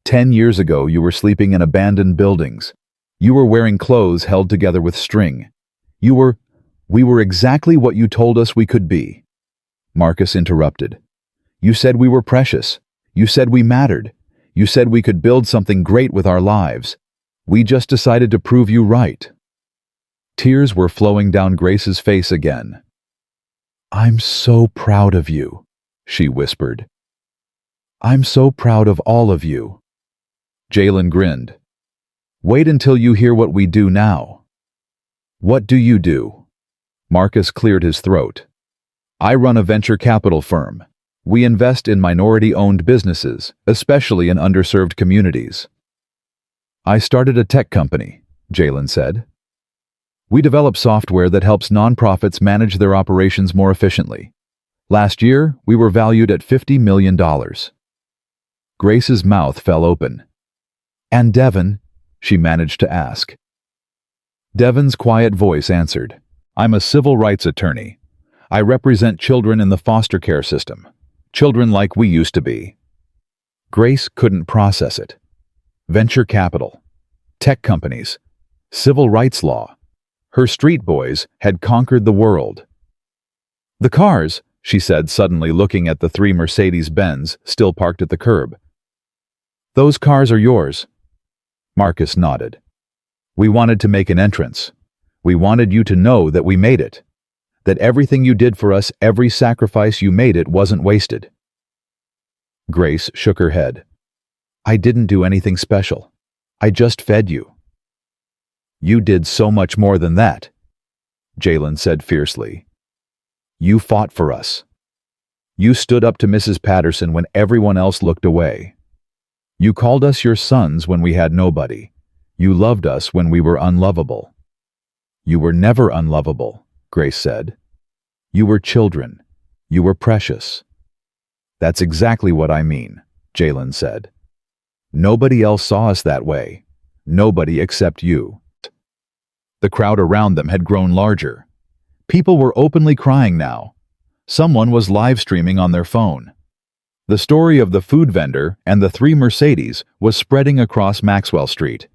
10 years ago, you were sleeping in abandoned buildings. You were wearing clothes held together with string. We were exactly what you told us we could be. Marcus interrupted. You said we were precious. You said we mattered. You said we could build something great with our lives. We just decided to prove you right. Tears were flowing down Grace's face again. I'm so proud of you, she whispered. I'm so proud of all of you. Jalen grinned. Wait until you hear what we do now. What do you do? Marcus cleared his throat. I run a venture capital firm. We invest in minority-owned businesses, especially in underserved communities. I started a tech company, Jalen said. We develop software that helps nonprofits manage their operations more efficiently. Last year, we were valued at $50 million. Grace's mouth fell open. And Devin? She managed to ask. Devin's quiet voice answered, I'm a civil rights attorney. I represent children in the foster care system. Children like we used to be. Grace couldn't process it. Venture capital, tech companies, civil rights law. Her street boys had conquered the world. The cars, she said, suddenly looking at the 3 Mercedes-Benz still parked at the curb. Those cars are yours. Marcus nodded. We wanted to make an entrance. We wanted you to know that we made it. That everything you did for us, every sacrifice you made, it wasn't wasted. Grace shook her head. I didn't do anything special. I just fed you. You did so much more than that, Jalen said fiercely. You fought for us. You stood up to Mrs. Patterson when everyone else looked away. You called us your sons when we had nobody. You loved us when we were unlovable. You were never unlovable, Grace said. You were children. You were precious. That's exactly what I mean, Jalen said. Nobody else saw us that way. Nobody except you. The crowd around them had grown larger. People were openly crying now. Someone was live streaming on their phone. The story of the food vendor and the 3 Mercedes was spreading across Maxwell Street.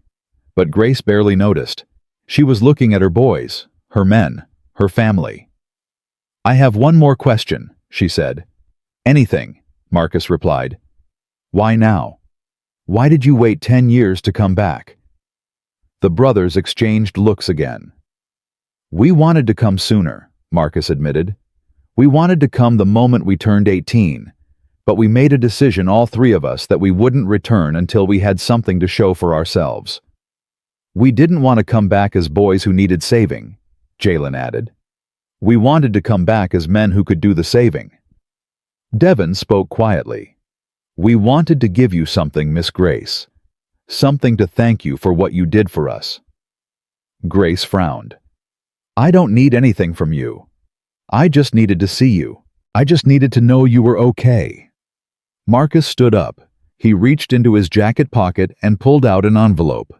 But Grace barely noticed. She was looking at her boys, her men, her family. I have one more question, she said. Anything, Marcus replied. Why now? Why did you wait 10 years to come back? The brothers exchanged looks again. We wanted to come sooner, Marcus admitted. We wanted to come the moment we turned 18, but we made a decision, all 3 of us, that we wouldn't return until we had something to show for ourselves. We didn't want to come back as boys who needed saving, Jalen added. We wanted to come back as men who could do the saving. Devin spoke quietly. We wanted to give you something, Miss Grace. Something to thank you for what you did for us. Grace frowned. I don't need anything from you. I just needed to see you. I just needed to know you were okay. Marcus stood up. He reached into his jacket pocket and pulled out an envelope.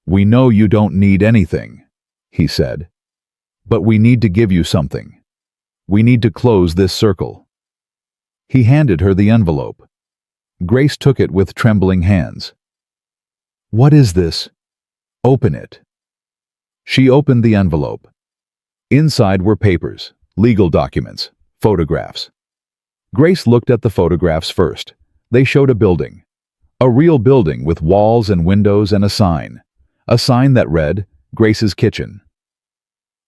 We know you don't need anything, he said. But we need to give you something. We need to close this circle. He handed her the envelope. Grace took it with trembling hands. What is this? Open it. She opened the envelope. Inside were papers, legal documents, photographs. Grace looked at the photographs first. They showed a building. A real building with walls and windows and a sign. A sign that read, Grace's Kitchen.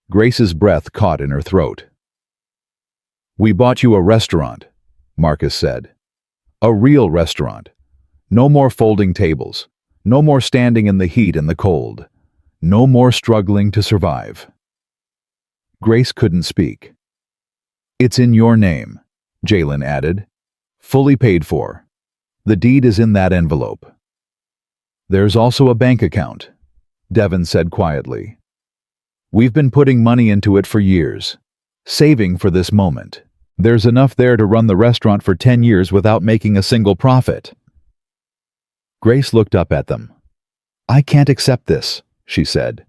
Grace's breath caught in her throat. We bought you a restaurant, Marcus said. A real restaurant. No more folding tables. No more standing in the heat and the cold. No more struggling to survive. Grace couldn't speak. It's in your name, Jalen added. Fully paid for. The deed is in that envelope. There's also a bank account, Devin said quietly. We've been putting money into it for years, saving for this moment. There's enough there to run the restaurant for 10 years without making a single profit. Grace looked up at them. I can't accept this, she said.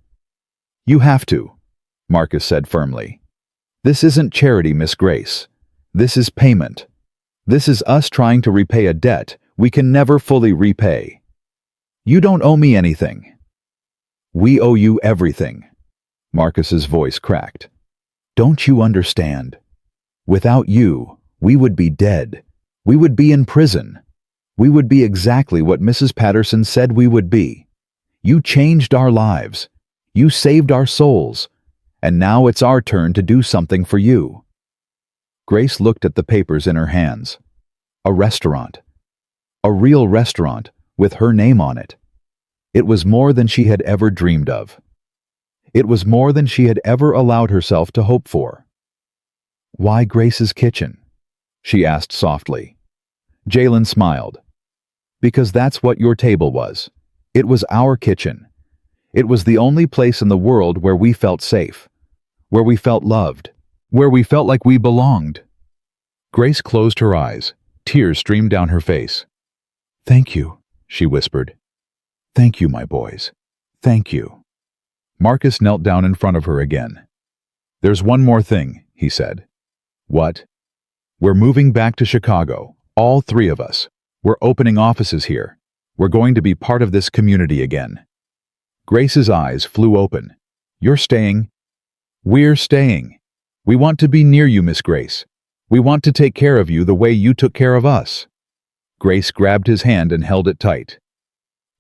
You have to, Marcus said firmly. This isn't charity, Miss Grace. This is payment. This is us trying to repay a debt we can never fully repay. You don't owe me anything. We owe you everything. Marcus's voice cracked. Don't you understand? Without you, we would be dead. We would be in prison. We would be exactly what Mrs. Patterson said we would be. You changed our lives. You saved our souls. And now it's our turn to do something for you. Grace looked at the papers in her hands. A restaurant. A real restaurant, with her name on it. It was more than she had ever dreamed of. It was more than she had ever allowed herself to hope for. "Why Grace's kitchen?" she asked softly. Jalen smiled. "Because that's what your table was. It was our kitchen. It was the only place in the world where we felt safe, where we felt loved, where we felt like we belonged." Grace closed her eyes. Tears streamed down her face. "Thank you," she whispered. "Thank you, my boys. Thank you." Marcus knelt down in front of her again. "There's one more thing," he said. "What?" "We're moving back to Chicago, all three of us. We're opening offices here. We're going to be part of this community again." Grace's eyes flew open. "You're staying?" "We're staying. We want to be near you, Miss Grace. We want to take care of you the way you took care of us." Grace grabbed his hand and held it tight.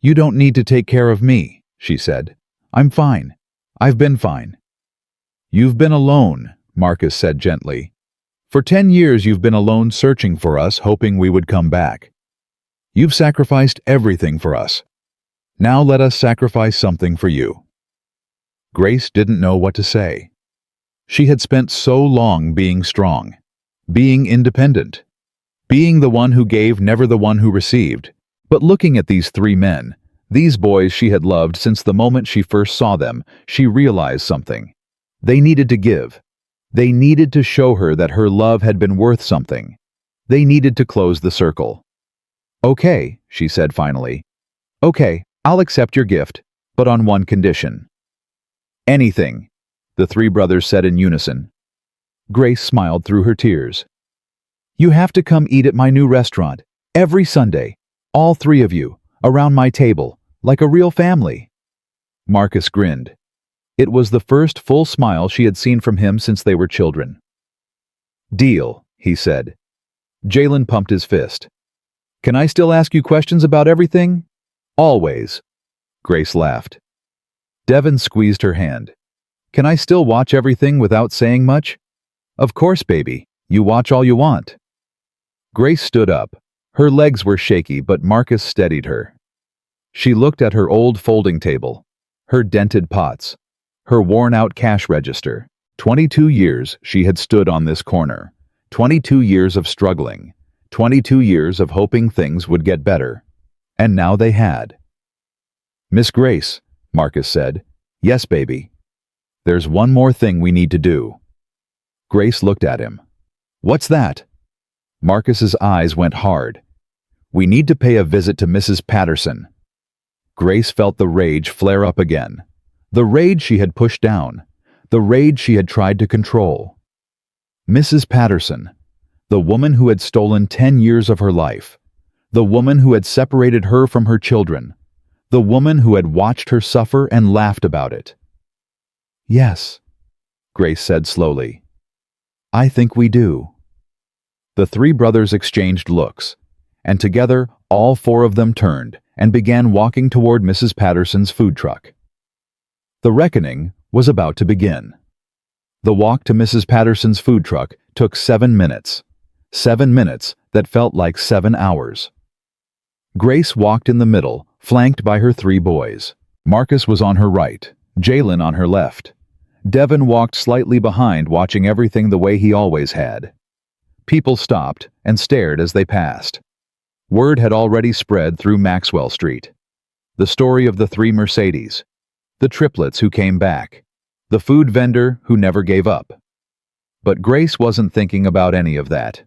"You don't need to take care of me," she said. "I'm fine. I've been fine." "You've been alone," Marcus said gently. "For 10 years you've been alone searching for us, hoping we would come back. You've sacrificed everything for us. Now let us sacrifice something for you." Grace didn't know what to say. She had spent so long being strong, being independent, being the one who gave, never the one who received. But looking at these three men, these boys she had loved since the moment she first saw them, she realized something. They needed to give. They needed to show her that her love had been worth something. They needed to close the circle. "Okay," she said finally. "Okay, I'll accept your gift, but on one condition." "Anything," the three brothers said in unison. Grace smiled through her tears. "You have to come eat at my new restaurant, every Sunday, all three of you, around my table, like a real family." Marcus grinned. It was the first full smile she had seen from him since they were children. "Deal," he said. Jalen pumped his fist. "Can I still ask you questions about everything?" "Always." Grace laughed. Devin squeezed her hand. "Can I still watch everything without saying much?" "Of course, baby. You watch all you want." Grace stood up. Her legs were shaky, but Marcus steadied her. She looked at her old folding table, her dented pots, her worn-out cash register. 22 years she had stood on this corner. 22 years of struggling. 22 years of hoping things would get better. And now they had. "Miss Grace," Marcus said. "Yes, baby. There's one more thing we need to do." Grace looked at him. "What's that?" Marcus's eyes went hard. "We need to pay a visit to Mrs. Patterson." Grace felt the rage flare up again. The rage she had pushed down. The rage she had tried to control. Mrs. Patterson, the woman who had stolen 10 years of her life. The woman who had separated her from her children. The woman who had watched her suffer and laughed about it. "Yes," Grace said slowly. "I think we do." The three brothers exchanged looks, and together all four of them turned and began walking toward Mrs. Patterson's food truck. The reckoning was about to begin. The walk to Mrs. Patterson's food truck took 7 minutes. 7 minutes that felt like 7 hours. Grace walked in the middle, flanked by her three boys. Marcus was on her right, Jalen on her left. Devin walked slightly behind, watching everything the way he always had. People stopped and stared as they passed. Word had already spread through Maxwell Street. The story of the 3 Mercedes, the triplets who came back, the food vendor who never gave up. But Grace wasn't thinking about any of that.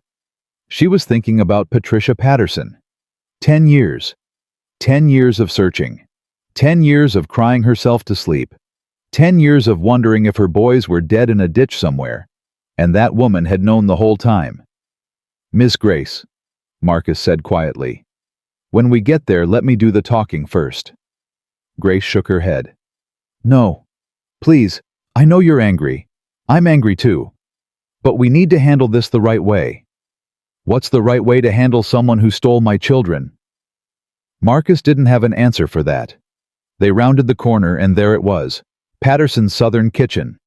She was thinking about Patricia Patterson. 10 years. 10 years of searching. 10 years of crying herself to sleep. 10 years of wondering if her boys were dead in a ditch somewhere. And that woman had known the whole time. "Miss Grace," Marcus said quietly, "when we get there, let me do the talking first." Grace shook her head. "No. Please, I know you're angry. I'm angry too. But we need to handle this the right way." "What's the right way to handle someone who stole my children?" Marcus didn't have an answer for that. They rounded the corner and there it was, Patterson's Southern Kitchen.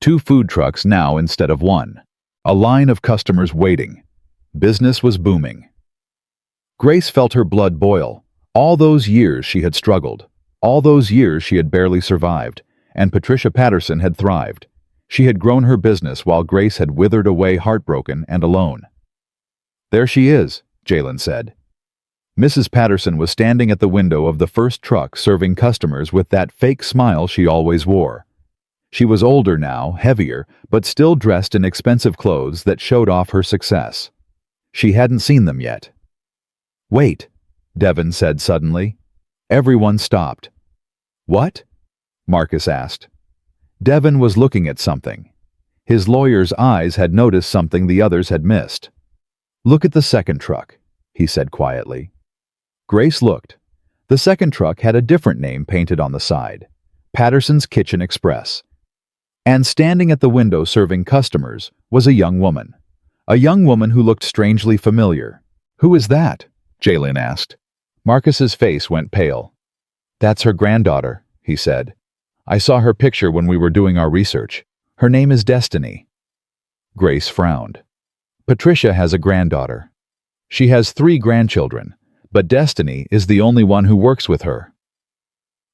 2 food trucks now instead of 1. A line of customers waiting. Business was booming. Grace felt her blood boil. All those years she had struggled. All those years she had barely survived, and Patricia Patterson had thrived. She had grown her business while Grace had withered away heartbroken and alone. "There she is," Jalen said. Mrs. Patterson was standing at the window of the first truck serving customers with that fake smile she always wore. She was older now, heavier, but still dressed in expensive clothes that showed off her success. She hadn't seen them yet. "Wait," Devin said suddenly. Everyone stopped. "What?" Marcus asked. Devin was looking at something. His lawyer's eyes had noticed something the others had missed. "Look at the second truck," he said quietly. Grace looked. The second truck had a different name painted on the side, Patterson's Kitchen Express. And standing at the window serving customers was a young woman. A young woman who looked strangely familiar. "Who is that?" Jalen asked. Marcus's face went pale. "That's her granddaughter," he said. "I saw her picture when we were doing our research. Her name is Destiny." Grace frowned. Patricia has a granddaughter. She has 3 grandchildren, but Destiny is the only one who works with her.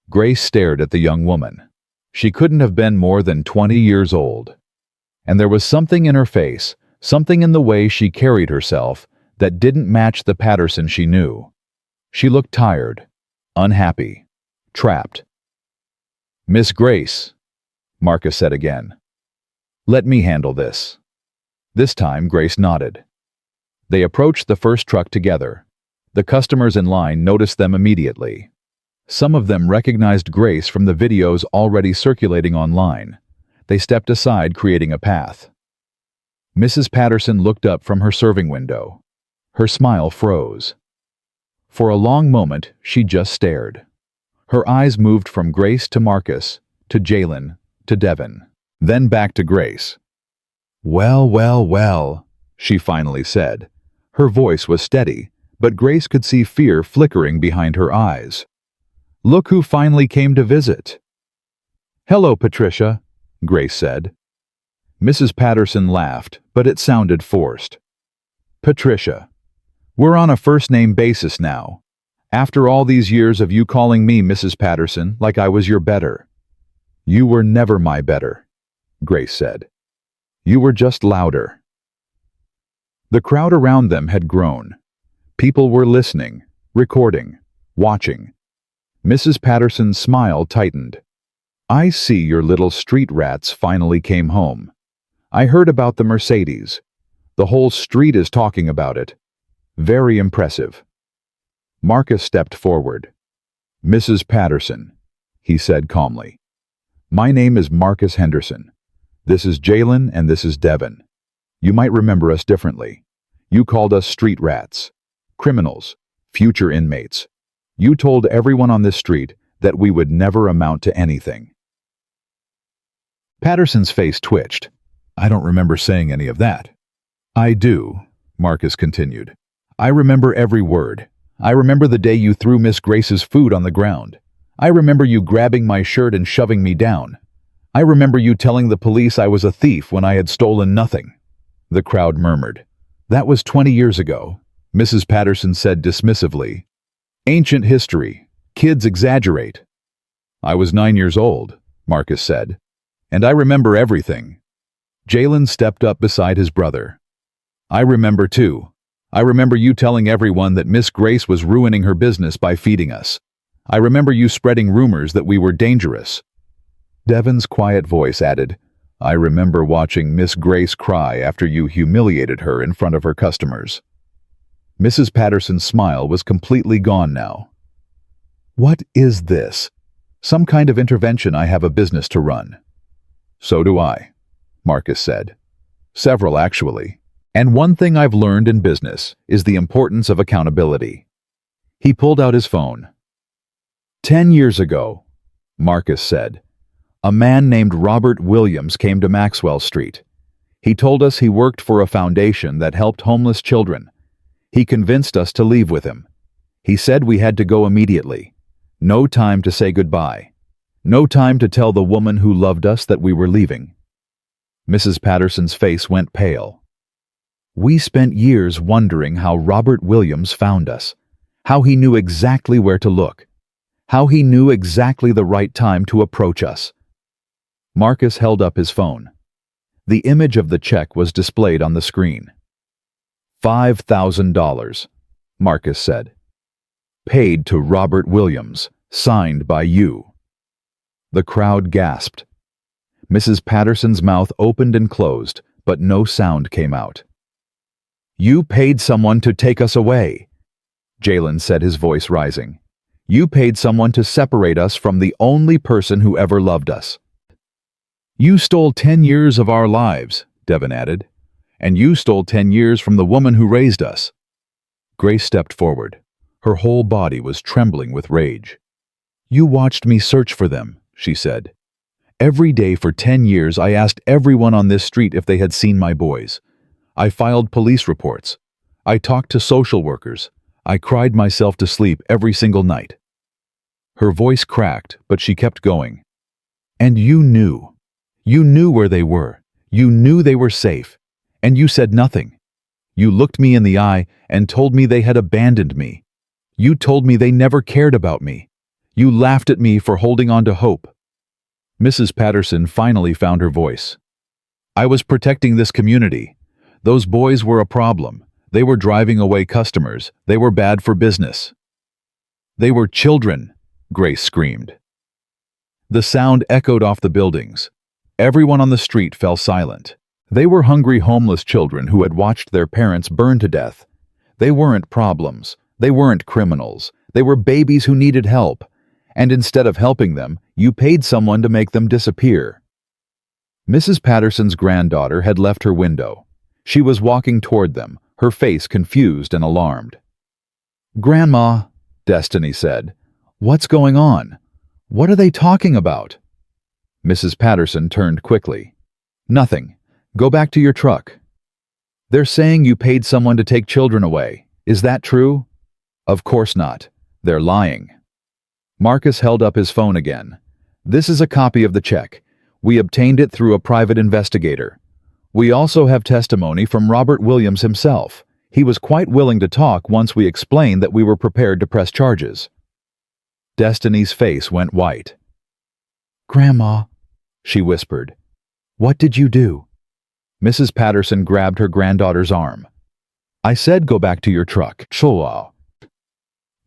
Grace stared at the young woman. She couldn't have been more than 20 years old. And there was something in her face, something in the way she carried herself, that didn't match the Patterson she knew. She looked tired, unhappy, trapped. "Miss Grace," Marcus said again. "Let me handle this." This time Grace nodded. They approached the first truck together. The customers in line noticed them immediately. Some of them recognized Grace from the videos already circulating online. They stepped aside, creating a path. Mrs. Patterson looked up from her serving window. Her smile froze. For a long moment, she just stared. Her eyes moved from Grace to Marcus, to Jalen, to Devin, then back to Grace. "Well, well, well," she finally said. Her voice was steady, but Grace could see fear flickering behind her eyes. "Look who finally came to visit." "Hello, Patricia," Grace said. Mrs. Patterson laughed, but it sounded forced. "Patricia, we're on a first-name basis now. After all these years of you calling me Mrs. Patterson like I was your better." "You were never my better," Grace said. "You were just louder." The crowd around them had grown. People were listening, recording, watching. Mrs. Patterson's smile tightened. "I see your little street rats finally came home. I heard about the Mercedes. The whole street is talking about it. Very impressive." Marcus stepped forward. "Mrs. Patterson," he said calmly. "My name is Marcus Henderson. This is Jalen and this is Devin. You might remember us differently. You called us street rats, criminals, future inmates. You told everyone on this street that we would never amount to anything." Patterson's face twitched. "I don't remember saying any of that." "I do," Marcus continued. "I remember every word. I remember the day you threw Miss Grace's food on the ground. I remember you grabbing my shirt and shoving me down. I remember you telling the police I was a thief when I had stolen nothing." The crowd murmured. "That was 20 years ago," Mrs. Patterson said dismissively. "Ancient history. Kids exaggerate." "I was 9 years old," Marcus said. "And I remember everything." Jalen stepped up beside his brother. "I remember too. I remember you telling everyone that Miss Grace was ruining her business by feeding us. I remember you spreading rumors that we were dangerous." Devin's quiet voice added, "I remember watching Miss Grace cry after you humiliated her in front of her customers." Mrs. Patterson's smile was completely gone now. "What is this? Some kind of intervention? I have a business to run." "So do I," Marcus said. "Several, actually. And one thing I've learned in business is the importance of accountability." He pulled out his phone. 10 years ago, Marcus said, a man named Robert Williams came to Maxwell Street. He told us he worked for a foundation that helped homeless children. He convinced us to leave with him. He said we had to go immediately. No time to say goodbye. No time to tell the woman who loved us that we were leaving. Mrs. Patterson's face went pale. "We spent years wondering how Robert Williams found us, How he knew exactly where to look. How he knew exactly the right time to approach us. Marcus held up his phone. The image of the check was displayed on the screen. $5,000, Marcus said. Paid to Robert Williams, signed by you. The crowd gasped. Mrs. Patterson's mouth opened and closed, but no sound came out. You paid someone to take us away, Jalen said, his voice rising. You paid someone to separate us from the only person who ever loved us. You stole 10 years of our lives, Devin added. And you stole 10 years from the woman who raised us. Grace stepped forward. Her whole body was trembling with rage. You watched me search for them, she said. Every day for 10 years I asked everyone on this street if they had seen my boys. I filed police reports. I talked to social workers. I cried myself to sleep every single night. Her voice cracked, but she kept going. And you knew. You knew where they were. You knew they were safe. And you said nothing. You looked me in the eye and told me they had abandoned me. You told me they never cared about me. You laughed at me for holding on to hope. Mrs. Patterson finally found her voice. I was protecting this community. Those boys were a problem. They were driving away customers. They were bad for business. They were children, Grace screamed. The sound echoed off the buildings. Everyone on the street fell silent. They were hungry homeless children who had watched their parents burn to death. They weren't problems. They weren't criminals. They were babies who needed help. And instead of helping them, you paid someone to make them disappear. Mrs. Patterson's granddaughter had left her window. She was walking toward them, her face confused and alarmed. Grandma, Destiny said, what's going on? What are they talking about? Mrs. Patterson turned quickly. Nothing. Go back to your truck. They're saying you paid someone to take children away. Is that true? Of course not. They're lying. Marcus held up his phone again. This is a copy of the check. We obtained it through a private investigator. We also have testimony from Robert Williams himself. He was quite willing to talk once we explained that we were prepared to press charges. Destiny's face went white. Grandma, she whispered, what did you do? Mrs. Patterson grabbed her granddaughter's arm. I said go back to your truck. Chua.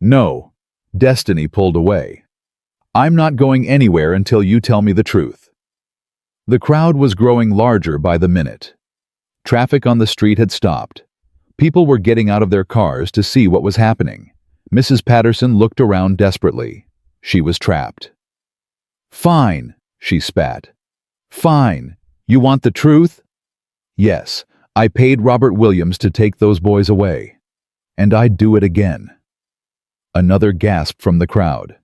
No. Destiny pulled away. I'm not going anywhere until you tell me the truth. The crowd was growing larger by the minute. Traffic on the street had stopped. People were getting out of their cars to see what was happening. Mrs. Patterson looked around desperately. She was trapped. Fine, she spat. Fine. You want the truth? Yes, I paid Robert Williams to take those boys away. And I'd do it again. Another gasp from the crowd.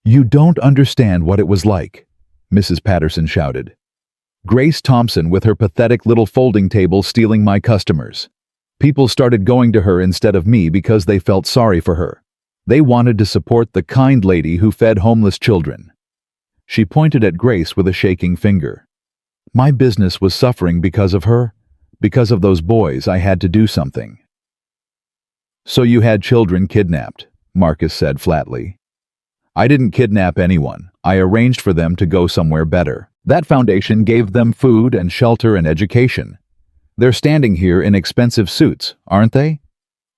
You don't understand what it was like, Mrs. Patterson shouted. Grace Thompson with her pathetic little folding table stealing my customers. People started going to her instead of me because they felt sorry for her. They wanted to support the kind lady who fed homeless children. She pointed at Grace with a shaking finger. My business was suffering because of her. Because of those boys, I had to do something. So you had children kidnapped, Marcus said flatly. I didn't kidnap anyone. I arranged for them to go somewhere better. That foundation gave them food and shelter and education. They're standing here in expensive suits, aren't they?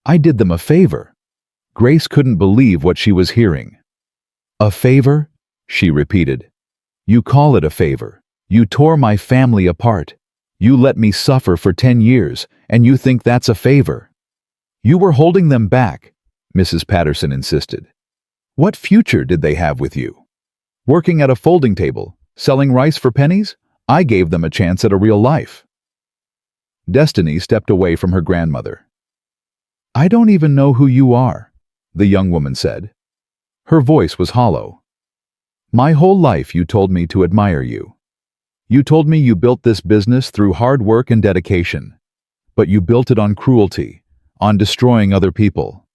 I did them a favor. Grace couldn't believe what she was hearing. A favor? She repeated. You call it a favor. You tore my family apart. You let me suffer for 10 years, and you think that's a favor. You were holding them back, Mrs. Patterson insisted. What future did they have with you? Working at a folding table, selling rice for pennies? I gave them a chance at a real life. Destiny stepped away from her grandmother. I don't even know who you are, the young woman said. Her voice was hollow. My whole life you told me to admire you. You told me you built this business through hard work and dedication. But you built it on cruelty, on destroying other people.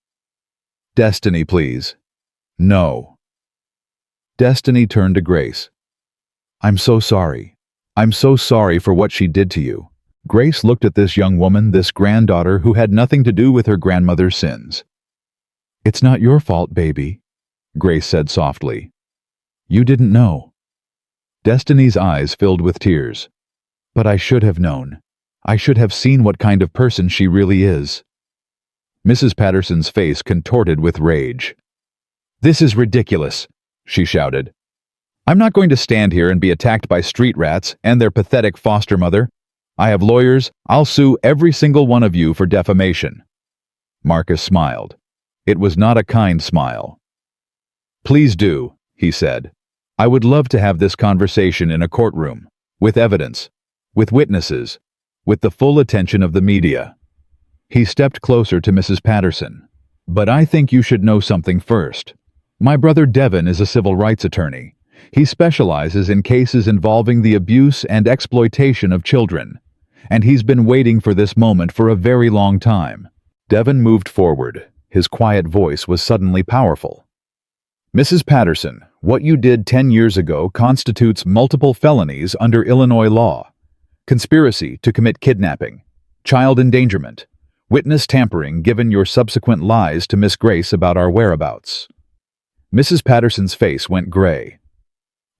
Destiny, please. No. Destiny turned to Grace. I'm so sorry. I'm so sorry for what she did to you. Grace looked at this young woman, this granddaughter who had nothing to do with her grandmother's sins. It's not your fault, baby, Grace said softly. You didn't know. Destiny's eyes filled with tears. But I should have known. I should have seen what kind of person she really is. Mrs. Patterson's face contorted with rage. This is ridiculous, she shouted. I'm not going to stand here and be attacked by street rats and their pathetic foster mother. I have lawyers. I'll sue every single one of you for defamation. Marcus smiled. It was not a kind smile. Please do, he said. I would love to have this conversation in a courtroom, with evidence, with witnesses, with the full attention of the media. He stepped closer to Mrs. Patterson. But I think you should know something first. My brother Devin is a civil rights attorney. He specializes in cases involving the abuse and exploitation of children, and he's been waiting for this moment for a very long time. Devin moved forward. His quiet voice was suddenly powerful. Mrs. Patterson, what you did 10 years ago constitutes multiple felonies under Illinois law. Conspiracy to commit kidnapping, child endangerment, witness tampering given your subsequent lies to Miss Grace about our whereabouts. Mrs. Patterson's face went gray.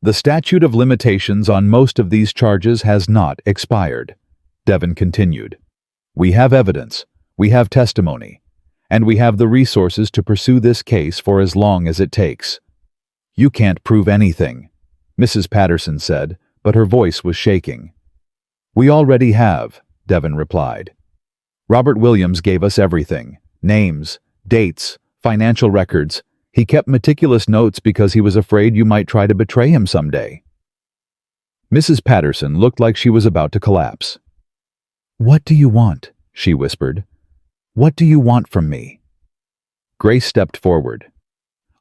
The statute of limitations on most of these charges has not expired, Devin continued. We have evidence, we have testimony, and we have the resources to pursue this case for as long as it takes. You can't prove anything, Mrs. Patterson said, but her voice was shaking. We already have, Devin replied. Robert Williams gave us everything, names, dates, financial records. He kept meticulous notes because he was afraid you might try to betray him someday. Mrs. Patterson looked like she was about to collapse. What do you want? She whispered. What do you want from me? Grace stepped forward.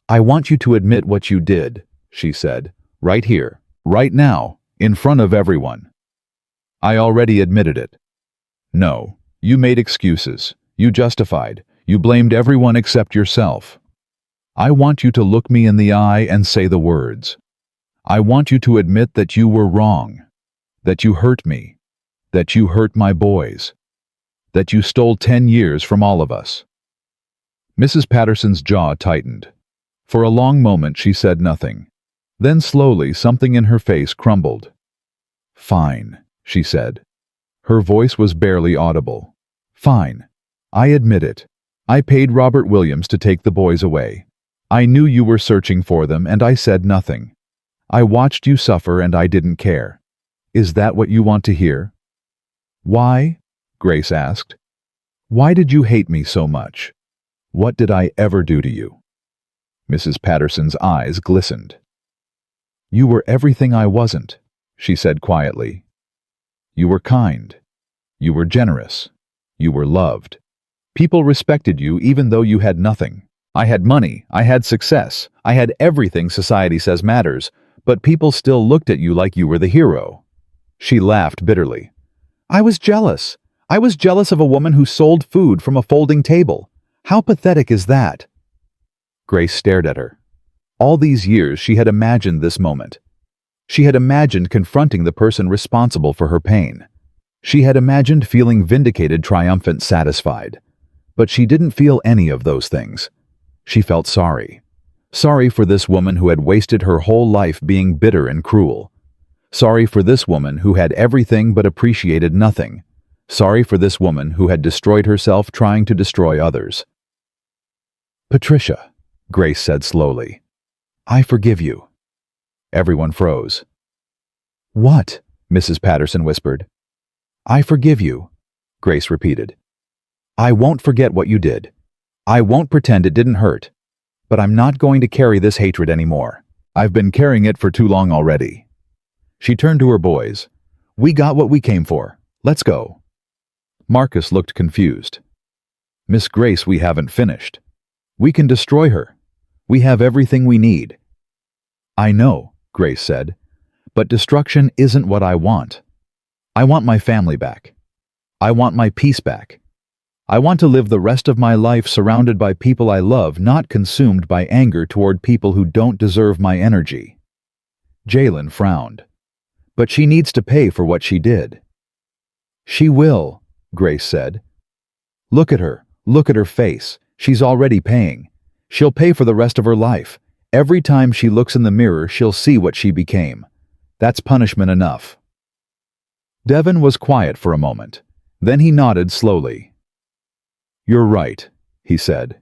I want you to admit what you did, she said, right here, right now, in front of everyone. I already admitted it. No, you made excuses, you justified, you blamed everyone except yourself. I want you to look me in the eye and say the words. I want you to admit that you were wrong, that you hurt me, that you hurt my boys, that you stole 10 years from all of us. Mrs. Patterson's jaw tightened. For a long moment she said nothing. Then slowly something in her face crumbled. Fine, she said. Her voice was barely audible. Fine. I admit it. I paid Robert Williams to take the boys away. I knew you were searching for them and I said nothing. I watched you suffer and I didn't care. Is that what you want to hear? Why? Grace asked. Why did you hate me so much? What did I ever do to you? Mrs. Patterson's eyes glistened. You were everything I wasn't, she said quietly. You were kind. You were generous. You were loved. People respected you even though you had nothing. I had money, I had success, I had everything society says matters, but people still looked at you like you were the hero. She laughed bitterly. I was jealous. I was jealous of a woman who sold food from a folding table. How pathetic is that? Grace stared at her. All these years she had imagined this moment. She had imagined confronting the person responsible for her pain. She had imagined feeling vindicated, triumphant, satisfied. But she didn't feel any of those things. She felt sorry. Sorry for this woman who had wasted her whole life being bitter and cruel. Sorry for this woman who had everything but appreciated nothing. Sorry for this woman who had destroyed herself trying to destroy others. Patricia, Grace said slowly, I forgive you. Everyone froze. What? Mrs. Patterson whispered. I forgive you, Grace repeated. I won't forget what you did. I won't pretend it didn't hurt. But I'm not going to carry this hatred anymore. I've been carrying it for too long already. She turned to her boys. We got what we came for. Let's go. Marcus looked confused. Miss Grace, we haven't finished. We can destroy her. We have everything we need. I know, Grace said, but destruction isn't what I want. I want my family back. I want my peace back. I want to live the rest of my life surrounded by people I love, not consumed by anger toward people who don't deserve my energy. Jalen frowned. But she needs to pay for what she did. She will, Grace said. Look at her face. She's already paying. She'll pay for the rest of her life. Every time she looks in the mirror, she'll see what she became. That's punishment enough." Devon was quiet for a moment. Then he nodded slowly. "You're right," he said.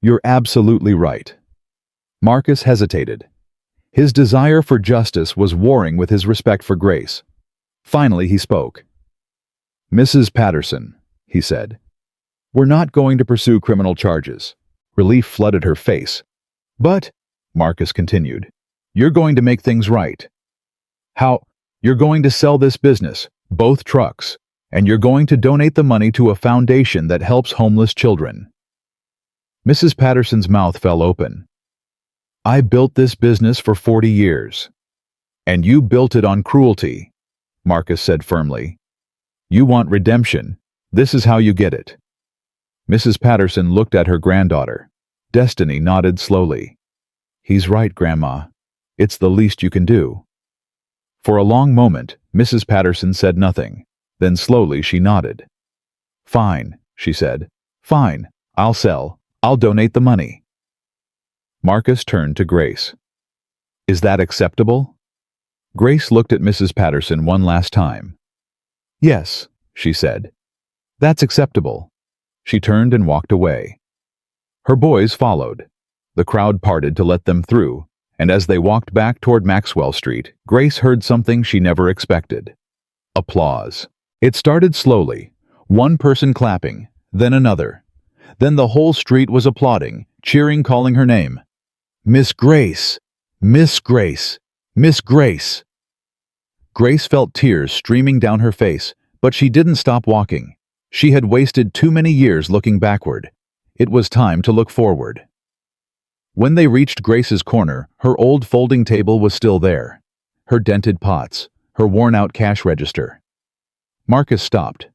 "You're absolutely right." Marcus hesitated. His desire for justice was warring with his respect for Grace. Finally, he spoke. "Mrs. Patterson," he said, "we're not going to pursue criminal charges." Relief flooded her face. "But," Marcus continued, "you're going to make things right. How? You're going to sell this business, both trucks, and you're going to donate the money to a foundation that helps homeless children." Mrs. Patterson's mouth fell open. "I built this business for 40 years. And you built it on cruelty," Marcus said firmly. "You want redemption. This is how you get it." Mrs. Patterson looked at her granddaughter. Destiny nodded slowly. "He's right, Grandma. It's the least you can do." For a long moment, Mrs. Patterson said nothing. Then slowly she nodded. "Fine," she said. "Fine. I'll sell. I'll donate the money." Marcus turned to Grace. "Is that acceptable?" Grace looked at Mrs. Patterson one last time. "Yes," she said. "That's acceptable." She turned and walked away. Her boys followed. The crowd parted to let them through, and as they walked back toward Maxwell Street, Grace heard something she never expected. Applause. It started slowly, one person clapping, then another. Then the whole street was applauding, cheering, calling her name. "Miss Grace! Miss Grace! Miss Grace!" Grace felt tears streaming down her face, but she didn't stop walking. She had wasted too many years looking backward. It was time to look forward. When they reached Grace's corner, her old folding table was still there. Her dented pots, her worn-out cash register. Marcus stopped.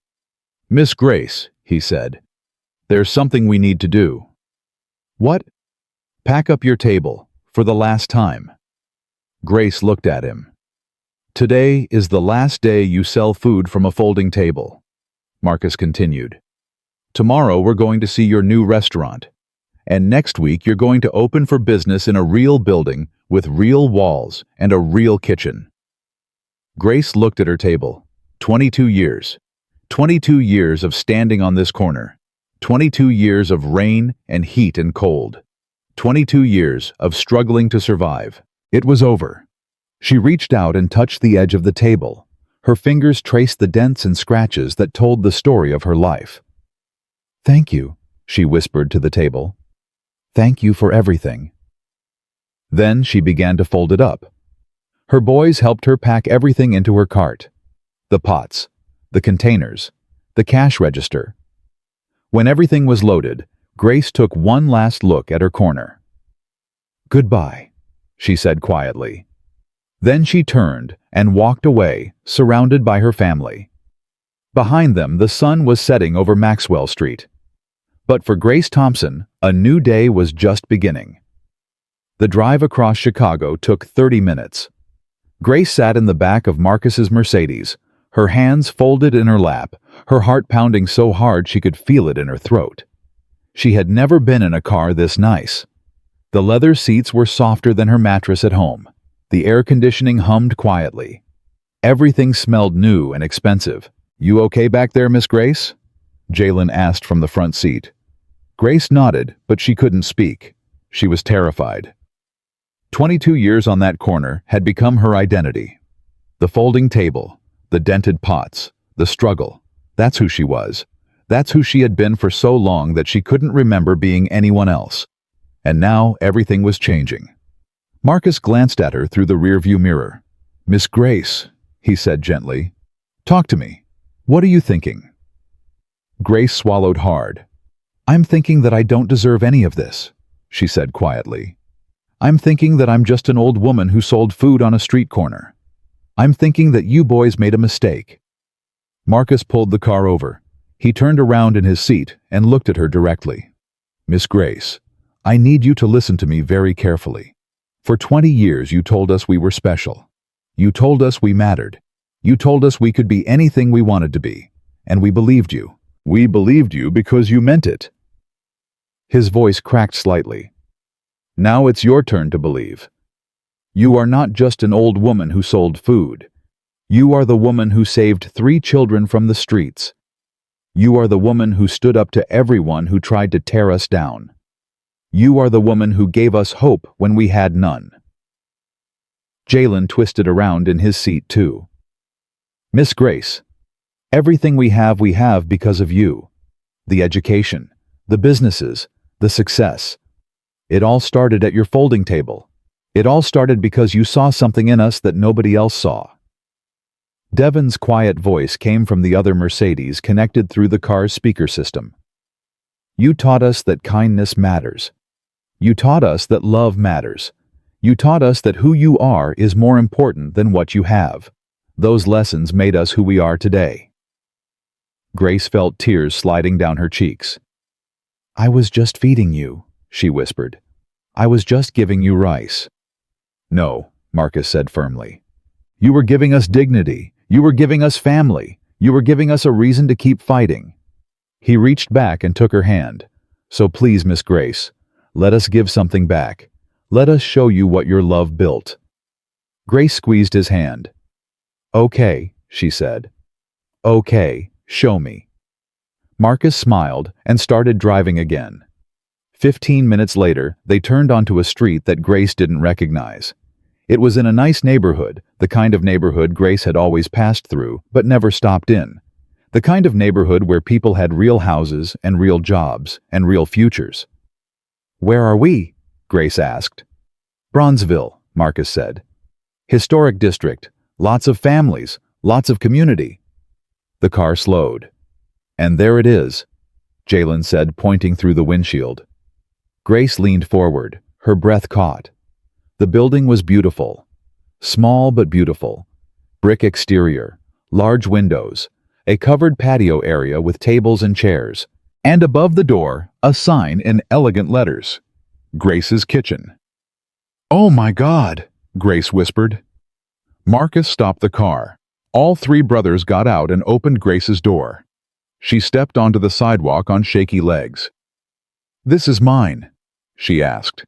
"Miss Grace," he said, "there's something we need to do." "What?" "Pack up your table, for the last time." Grace looked at him. "Today is the last day you sell food from a folding table," Marcus continued. "Tomorrow we're going to see your new restaurant. And next week you're going to open for business in a real building with real walls and a real kitchen." Grace looked at her table. 22 years. 22 years of standing on this corner. 22 years of rain and heat and cold. 22 years of struggling to survive. It was over. She reached out and touched the edge of the table. Her fingers traced the dents and scratches that told the story of her life. "Thank you," she whispered to the table. "Thank you for everything." Then she began to fold it up. Her boys helped her pack everything into her cart. The pots, the containers, the cash register. When everything was loaded, Grace took one last look at her corner. "Goodbye," she said quietly. Then she turned and walked away, surrounded by her family. Behind them, the sun was setting over Maxwell Street. But for Grace Thompson, a new day was just beginning. The drive across Chicago took 30 minutes. Grace sat in the back of Marcus's Mercedes, her hands folded in her lap, her heart pounding so hard she could feel it in her throat. She had never been in a car this nice. The leather seats were softer than her mattress at home. The air conditioning hummed quietly. Everything smelled new and expensive. "You okay back there, Miss Grace?" Jalen asked from the front seat. Grace nodded, but she couldn't speak. She was terrified. 22 years on that corner had become her identity. The folding table, the dented pots, the struggle. That's who she was. That's who she had been for so long that she couldn't remember being anyone else. And now everything was changing. Marcus glanced at her through the rearview mirror. "Miss Grace," he said gently, "talk to me. What are you thinking?" Grace swallowed hard. "I'm thinking that I don't deserve any of this," she said quietly. "I'm thinking that I'm just an old woman who sold food on a street corner. I'm thinking that you boys made a mistake." Marcus pulled the car over. He turned around in his seat and looked at her directly. "Miss Grace, I need you to listen to me very carefully. For 20 years you told us we were special. You told us we mattered. You told us we could be anything we wanted to be. And we believed you. We believed you because you meant it." His voice cracked slightly. Now it's your turn to believe. You are not just an old woman who sold food. You are the woman who saved 3 children from the streets. You are the woman who stood up to everyone who tried to tear us down. You are the woman who gave us hope when we had none. Jalen twisted around in his seat too. Miss Grace, everything we have because of you. The education, the businesses, the success. It all started at your folding table. It all started because you saw something in us that nobody else saw. Devon's quiet voice came from the other Mercedes connected through the car's speaker system. You taught us that kindness matters. You taught us that love matters. You taught us that who you are is more important than what you have. Those lessons made us who we are today. Grace felt tears sliding down her cheeks. I was just feeding you, she whispered. I was just giving you rice. No, Marcus said firmly. You were giving us dignity. You were giving us family. You were giving us a reason to keep fighting. He reached back and took her hand. So please, Miss Grace, let us give something back. Let us show you what your love built. Grace squeezed his hand. Okay, she said. Okay, show me. Marcus smiled and started driving again. 15 minutes later, they turned onto a street that Grace didn't recognize. It was in a nice neighborhood, the kind of neighborhood Grace had always passed through but never stopped in. The kind of neighborhood where people had real houses and real jobs and real futures. Where are we? Grace asked. Bronzeville, Marcus said. Historic district, lots of families, lots of community. The car slowed. And there it is, Jalen said, pointing through the windshield. Grace leaned forward, her breath caught. The building was beautiful. Small but beautiful. Brick exterior, large windows, a covered patio area with tables and chairs, and above the door, a sign in elegant letters. Grace's Kitchen. Oh my God, Grace whispered. Marcus stopped the car. All 3 brothers got out and opened Grace's door. She stepped onto the sidewalk on shaky legs. This is mine, she asked.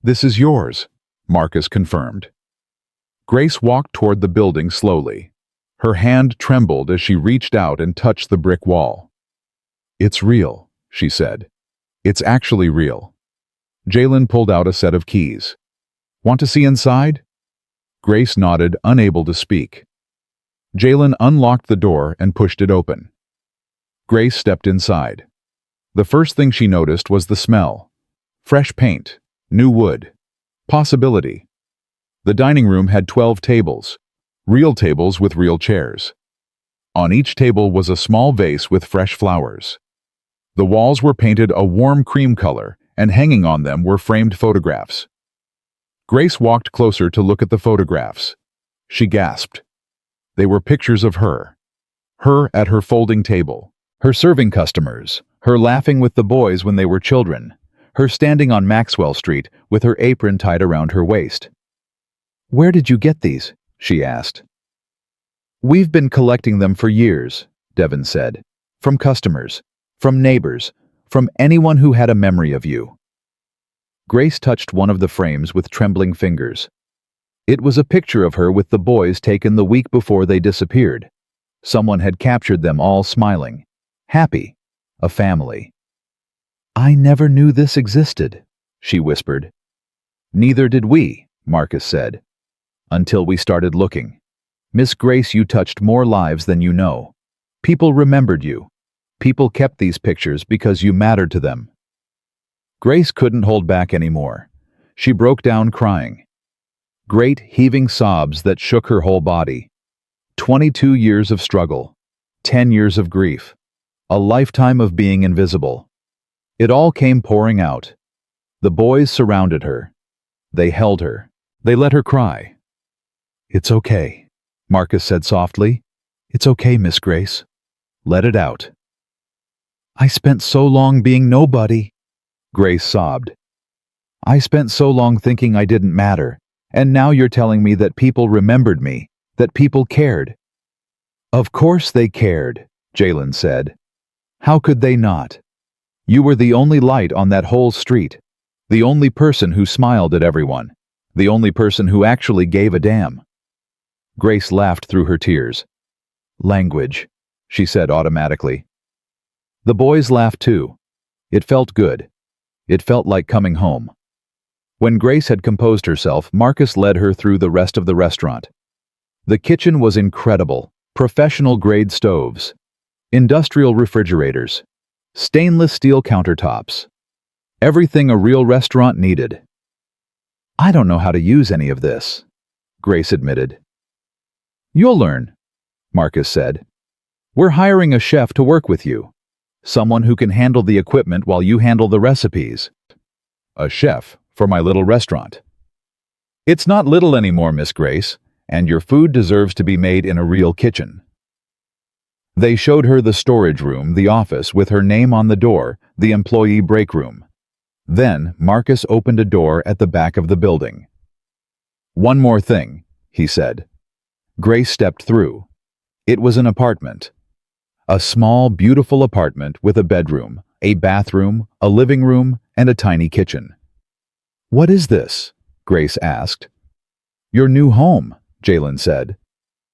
This is yours, Marcus confirmed. Grace walked toward the building slowly. Her hand trembled as she reached out and touched the brick wall. It's real, she said. It's actually real. Jalen pulled out a set of keys. Want to see inside? Grace nodded, unable to speak. Jalen unlocked the door and pushed it open. Grace stepped inside. The first thing she noticed was the smell. Fresh paint, new wood, possibility. The dining room had 12 tables, real tables with real chairs. On each table was a small vase with fresh flowers. The walls were painted a warm cream color, and hanging on them were framed photographs. Grace walked closer to look at the photographs. She gasped. They were pictures of her. Her at her folding table, her serving customers, her laughing with the boys when they were children, her standing on Maxwell Street with her apron tied around her waist. Where did you get these? She asked. We've been collecting them for years, Devon said. From customers, from neighbors, from anyone who had a memory of you. Grace touched one of the frames with trembling fingers. It was a picture of her with the boys taken the week before they disappeared. Someone had captured them all smiling, happy, a family. I never knew this existed, she whispered. Neither did we, Marcus said. Until we started looking. Miss Grace, you touched more lives than you know. People remembered you. People kept these pictures because you mattered to them. Grace couldn't hold back anymore. She broke down crying. Great heaving sobs that shook her whole body. 22 years of struggle. 10 years of grief. A lifetime of being invisible. It all came pouring out. The boys surrounded her. They held her. They let her cry. It's okay, Marcus said softly. It's okay, Miss Grace. Let it out. I spent so long being nobody, Grace sobbed. I spent so long thinking I didn't matter, and now you're telling me that people remembered me, that people cared. Of course they cared, Jalen said. How could they not? You were the only light on that whole street, the only person who smiled at everyone, the only person who actually gave a damn." Grace laughed through her tears. "Language," she said automatically. The boys laughed too. It felt good. It felt like coming home. When Grace had composed herself, Marcus led her through the rest of the restaurant. The kitchen was incredible. Professional-grade stoves, industrial refrigerators, stainless steel countertops. Everything a real restaurant needed. "I don't know how to use any of this," Grace admitted. "You'll learn," Marcus said. "We're hiring a chef to work with you. Someone who can handle the equipment while you handle the recipes." "A chef for my little restaurant." "It's not little anymore, Miss Grace, and your food deserves to be made in a real kitchen." They showed her the storage room, the office with her name on the door, the employee break room. Then Marcus opened a door at the back of the building. "One more thing," he said. Grace stepped through. It was an apartment. A small, beautiful apartment with a bedroom, a bathroom, a living room, and a tiny kitchen. "What is this?" Grace asked. "Your new home," Jalen said.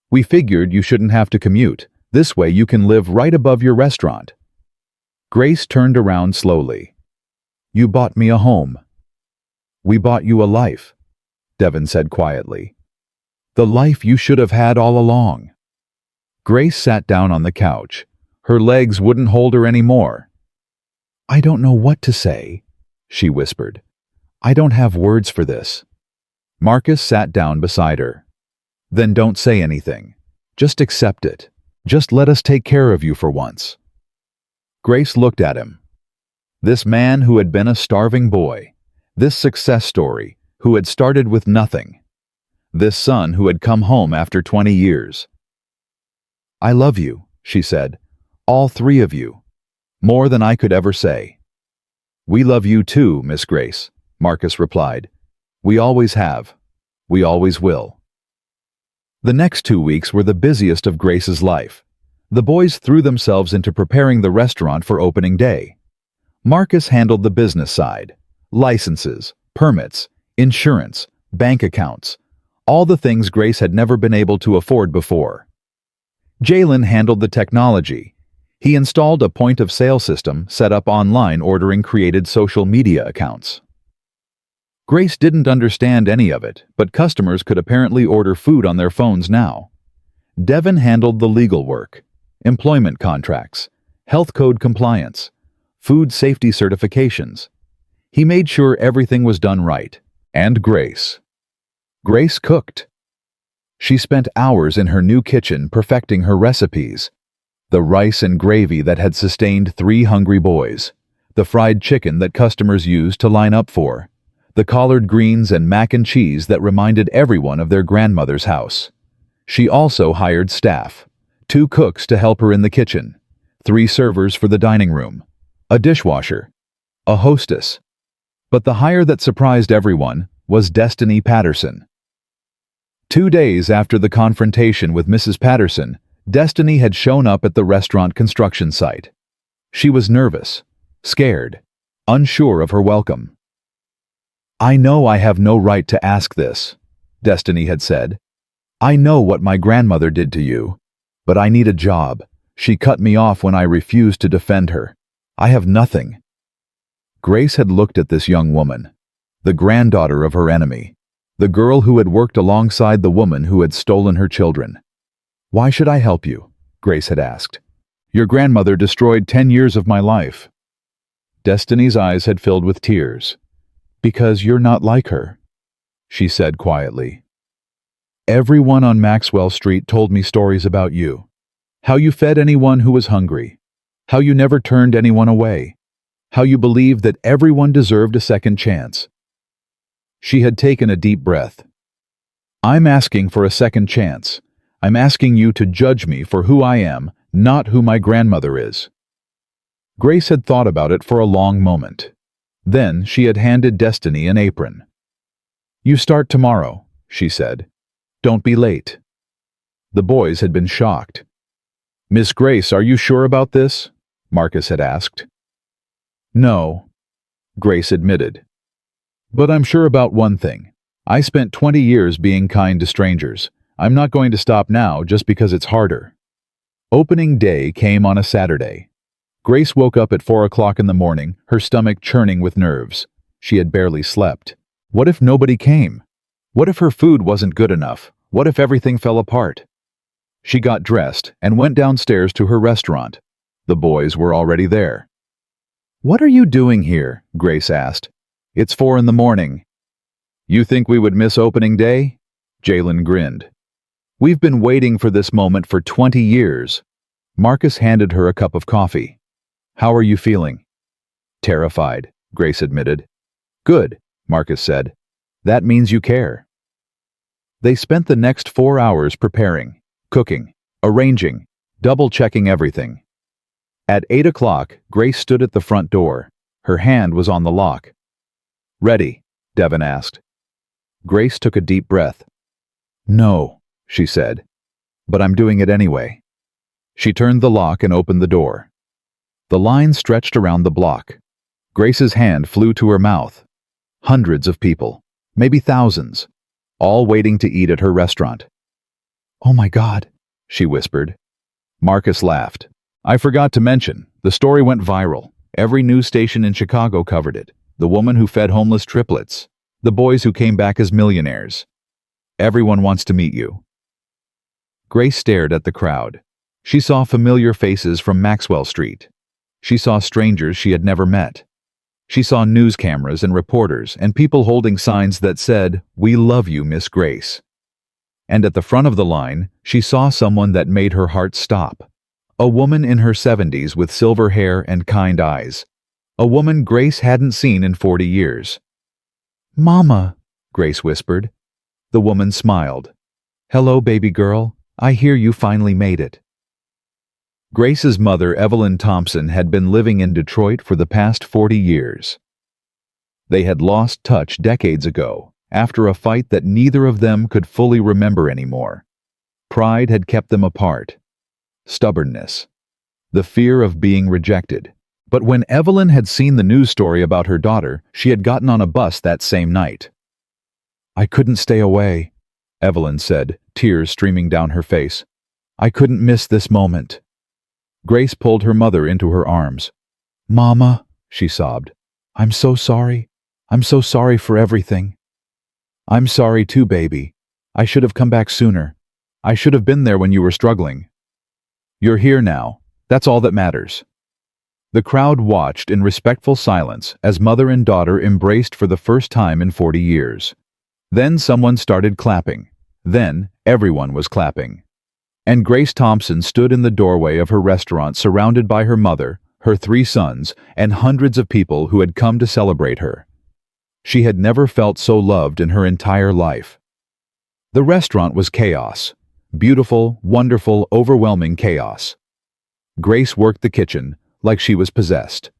"We figured you shouldn't have to commute. This way you can live right above your restaurant." Grace turned around slowly. "You bought me a home." "We bought you a life," Devin said quietly. "The life you should have had all along." Grace sat down on the couch. Her legs wouldn't hold her anymore. "I don't know what to say," she whispered. "I don't have words for this." Marcus sat down beside her. "Then don't say anything. Just accept it. Just let us take care of you for once." Grace looked at him. This man who had been a starving boy, this success story, who had started with nothing, this son who had come home after 20 years. "I love you," she said. "All three of you. More than I could ever say." "We love you too, Miss Grace," Marcus replied. "We always have. We always will." The next 2 weeks were the busiest of Grace's life. The boys threw themselves into preparing the restaurant for opening day. Marcus handled the business side, licenses, permits, insurance, bank accounts, all the things Grace had never been able to afford before. Jalen handled the technology. He installed a point-of-sale system, set up online ordering, created social media accounts. Grace didn't understand any of it, but customers could apparently order food on their phones now. Devin handled the legal work, employment contracts, health code compliance, food safety certifications. He made sure everything was done right. And Grace. Grace cooked. She spent hours in her new kitchen perfecting her recipes. The rice and gravy that had sustained 3 hungry boys, the fried chicken that customers used to line up for, the collard greens and mac and cheese that reminded everyone of their grandmother's house. She also hired staff, 2 cooks to help her in the kitchen, 3 servers for the dining room, a dishwasher, a hostess. But the hire that surprised everyone was Destiny Patterson. 2 days after the confrontation with Mrs. Patterson, Destiny had shown up at the restaurant construction site. She was nervous, scared, unsure of her welcome. "I know I have no right to ask this," Destiny had said. "I know what my grandmother did to you, but I need a job. She cut me off when I refused to defend her. I have nothing." Grace had looked at this young woman, the granddaughter of her enemy, the girl who had worked alongside the woman who had stolen her children. "Why should I help you?" Grace had asked. "Your grandmother destroyed 10 years of my life." Destiny's eyes had filled with tears. "Because you're not like her," she said quietly. "Everyone on Maxwell Street told me stories about you. How you fed anyone who was hungry. How you never turned anyone away. How you believed that everyone deserved a second chance." She had taken a deep breath. "I'm asking for a second chance. I'm asking you to judge me for who I am, not who my grandmother is." Grace had thought about it for a long moment. Then she had handed Destiny an apron. "You start tomorrow," she said. "Don't be late." The boys had been shocked. "Miss Grace, are you sure about this?" Marcus had asked. No, Grace admitted. But I'm sure about one thing. I spent 20 years being kind to strangers. I'm not going to stop now just because it's harder. Opening day came on a Saturday. Grace woke up at 4 o'clock in the morning, her stomach churning with nerves. She had barely slept. What if nobody came? What if her food wasn't good enough? What if everything fell apart? She got dressed and went downstairs to her restaurant. The boys were already there. "What are you doing here?" Grace asked. "It's 4 in the morning." "You think we would miss opening day?" Jalen grinned. "We've been waiting for this moment for 20 years. Marcus handed her a cup of coffee. "How are you feeling?" "Terrified," Grace admitted. "Good," Marcus said. "That means you care." They spent the next 4 hours preparing, cooking, arranging, double-checking everything. At 8 o'clock, Grace stood at the front door. Her hand was on the lock. "Ready?" Devin asked. Grace took a deep breath. "No," she said, "but I'm doing it anyway." She turned the lock and opened the door. The line stretched around the block. Grace's hand flew to her mouth. Hundreds of people, maybe thousands, all waiting to eat at her restaurant. "Oh my God," she whispered. Marcus laughed. "I forgot to mention, the story went viral. Every news station in Chicago covered it. The woman who fed homeless triplets. The boys who came back as millionaires. Everyone wants to meet you." Grace stared at the crowd. She saw familiar faces from Maxwell Street. She saw strangers she had never met. She saw news cameras and reporters and people holding signs that said, "We love you, Miss Grace." And at the front of the line, she saw someone that made her heart stop. A woman in her 70s with silver hair and kind eyes. A woman Grace hadn't seen in 40 years. "Mama," Grace whispered. The woman smiled. "Hello, baby girl. I hear you finally made it." Grace's mother, Evelyn Thompson, had been living in Detroit for the past 40 years. They had lost touch decades ago, after a fight that neither of them could fully remember anymore. Pride had kept them apart. Stubbornness. The fear of being rejected. But when Evelyn had seen the news story about her daughter, she had gotten on a bus that same night. "I couldn't stay away," Evelyn said, tears streaming down her face. "I couldn't miss this moment." Grace pulled her mother into her arms. "Mama," she sobbed, "I'm so sorry. I'm so sorry for everything." "I'm sorry too, baby. I should have come back sooner. I should have been there when you were struggling. You're here now. That's all that matters." The crowd watched in respectful silence as mother and daughter embraced for the first time in 40 years. Then someone started clapping. Then everyone was clapping. And Grace Thompson stood in the doorway of her restaurant surrounded by her mother, her 3 sons, and hundreds of people who had come to celebrate her. She had never felt so loved in her entire life. The restaurant was chaos. Beautiful, wonderful, overwhelming chaos. Grace worked the kitchen like she was possessed.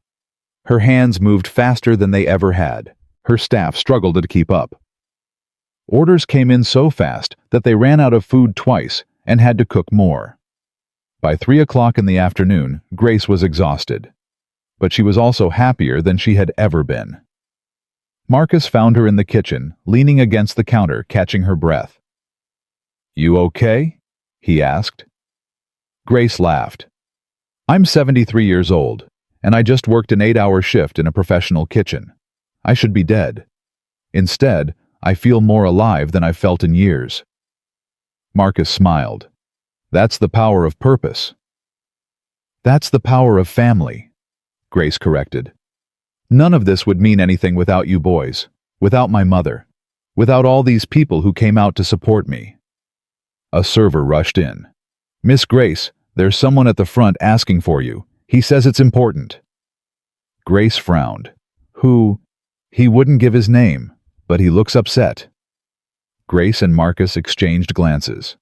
Her hands moved faster than they ever had. Her staff struggled to keep up. Orders came in so fast that they ran out of food twice and had to cook more. By 3 o'clock in the afternoon, Grace was exhausted. But she was also happier than she had ever been. Marcus found her in the kitchen, leaning against the counter, catching her breath. "You okay?" he asked. Grace laughed. "I'm 73 years old, and I just worked an 8-hour shift in a professional kitchen. I should be dead. Instead, I feel more alive than I've felt in years." Marcus smiled. "That's the power of purpose." "That's the power of family," Grace corrected. "None of this would mean anything without you boys, without my mother, without all these people who came out to support me." A server rushed in. "Miss Grace, there's someone at the front asking for you. He says it's important." Grace frowned. "Who?" "He wouldn't give his name, but he looks upset." Grace and Marcus exchanged glances.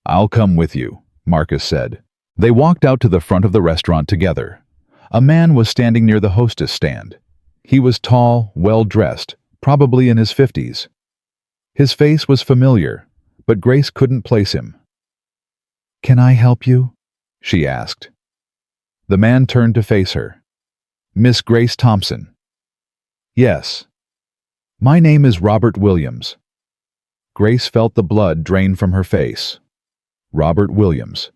"I'll come with you," Marcus said. They walked out to the front of the restaurant together. A man was standing near the hostess stand. He was tall, well-dressed, probably in his 50s. His face was familiar, but Grace couldn't place him. "Can I help you?" she asked. The man turned to face her. Miss Grace Thompson. Yes. My name is Robert Williams. Grace felt the blood drain from her face. Robert Williams,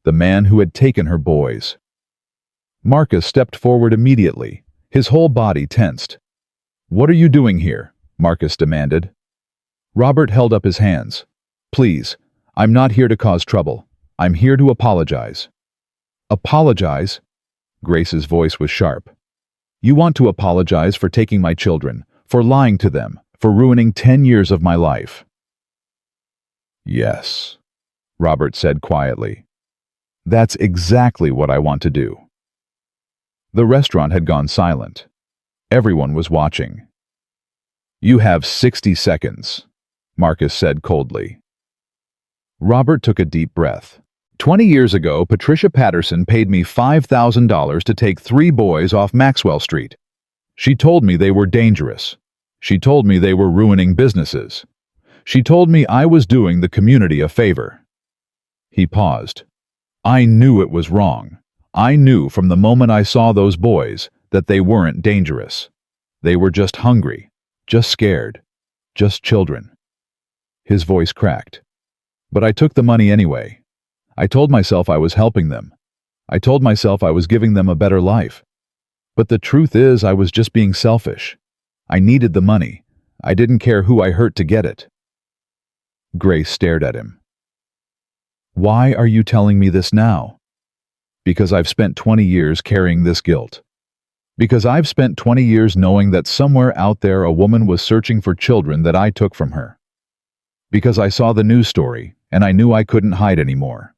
the man who had taken her boys. Marcus stepped forward immediately, his whole body tensed. What are you doing here? Marcus demanded. Robert held up his hands. Please, I'm not here to cause trouble. I'm here to apologize. Apologize? Grace's voice was sharp. You want to apologize for taking my children, for lying to them, for ruining 10 years of my life. Yes, Robert said quietly. That's exactly what I want to do. The restaurant had gone silent. Everyone was watching. You have 60 seconds, Marcus said coldly. Robert took a deep breath. 20 years ago, Patricia Patterson paid me $5,000 to take 3 boys off Maxwell Street. She told me they were dangerous. She told me they were ruining businesses. She told me I was doing the community a favor. He paused. I knew it was wrong. I knew from the moment I saw those boys that they weren't dangerous. They were just hungry, just scared, just children. His voice cracked. But I took the money anyway. I told myself I was helping them. I told myself I was giving them a better life. But the truth is I was just being selfish. I needed the money. I didn't care who I hurt to get it. Grace stared at him. Why are you telling me this now? Because I've spent 20 years carrying this guilt. Because I've spent 20 years knowing that somewhere out there a woman was searching for children that I took from her. Because I saw the news story, and I knew I couldn't hide anymore.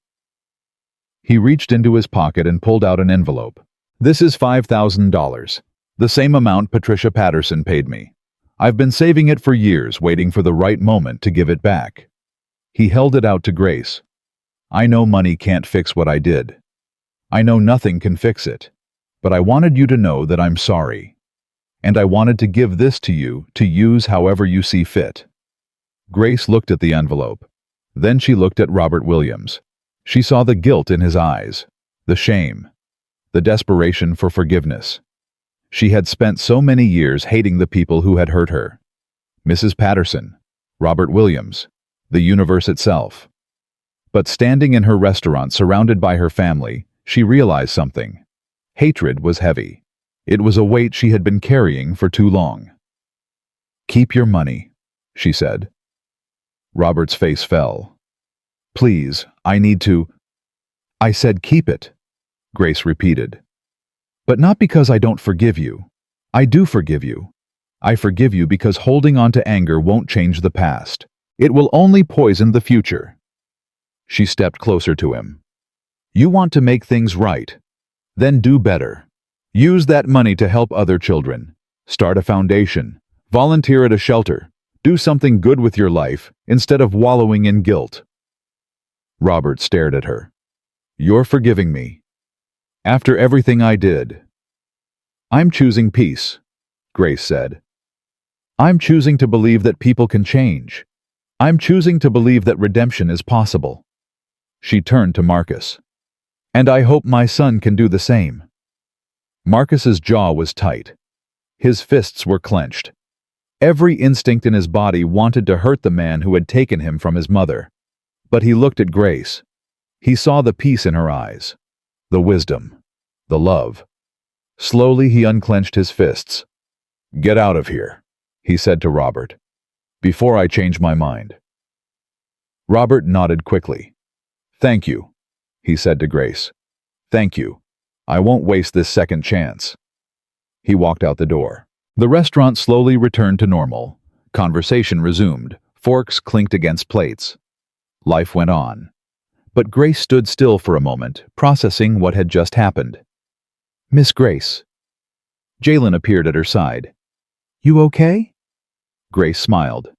He reached into his pocket and pulled out an envelope. This is $5,000, the same amount Patricia Patterson paid me. I've been saving it for years, waiting for the right moment to give it back. He held it out to Grace. I know money can't fix what I did. I know nothing can fix it. But I wanted you to know that I'm sorry. And I wanted to give this to you to use however you see fit. Grace looked at the envelope. Then she looked at Robert Williams. She saw the guilt in his eyes, the shame, the desperation for forgiveness. She had spent so many years hating the people who had hurt her. Mrs. Patterson, Robert Williams, the universe itself. But standing in her restaurant surrounded by her family, she realized something. Hatred was heavy. It was a weight she had been carrying for too long. Keep your money, she said. Robert's face fell. Please, I need to. I said keep it, Grace repeated. But not because I don't forgive you. I do forgive you. I forgive you because holding on to anger won't change the past. It will only poison the future. She stepped closer to him. You want to make things right. Then do better. Use that money to help other children. Start a foundation. Volunteer at a shelter. Do something good with your life instead of wallowing in guilt. Robert stared at her. You're forgiving me. After everything I did. I'm choosing peace, Grace said. I'm choosing to believe that people can change. I'm choosing to believe that redemption is possible. She turned to Marcus. And I hope my son can do the same. Marcus's jaw was tight. His fists were clenched. Every instinct in his body wanted to hurt the man who had taken him from his mother. But he looked at Grace. He saw the peace in her eyes, the wisdom, the love. Slowly he unclenched his fists. Get out of here, he said to Robert, before I change my mind. Robert nodded quickly. Thank you, he said to Grace. Thank you. I won't waste this second chance. He walked out the door. The restaurant slowly returned to normal. Conversation resumed. Forks clinked against plates. Life went on. But Grace stood still for a moment, processing what had just happened. Miss Grace. Jalen appeared at her side. You okay? Grace smiled.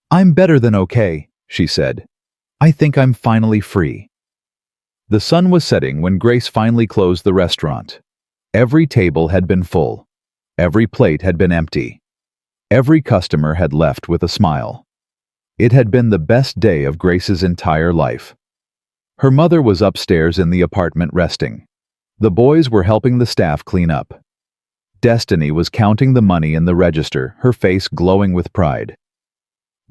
I'm better than okay, she said. I think I'm finally free. The sun was setting when Grace finally closed the restaurant. Every table had been full. Every plate had been empty. Every customer had left with a smile. It had been the best day of Grace's entire life. Her mother was upstairs in the apartment resting. The boys were helping the staff clean up. Destiny was counting the money in the register, her face glowing with pride.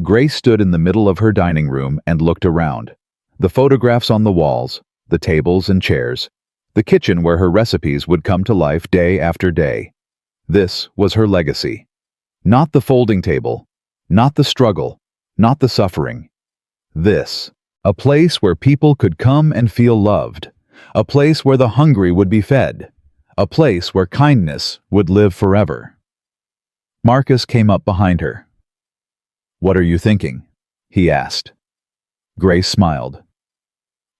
Grace stood in the middle of her dining room and looked around. The photographs on the walls, the tables and chairs, the kitchen where her recipes would come to life day after day. This was her legacy. Not the folding table, not the struggle, not the suffering. This, a place where people could come and feel loved, a place where the hungry would be fed, a place where kindness would live forever. Marcus came up behind her. "What are you thinking?" he asked. Grace smiled.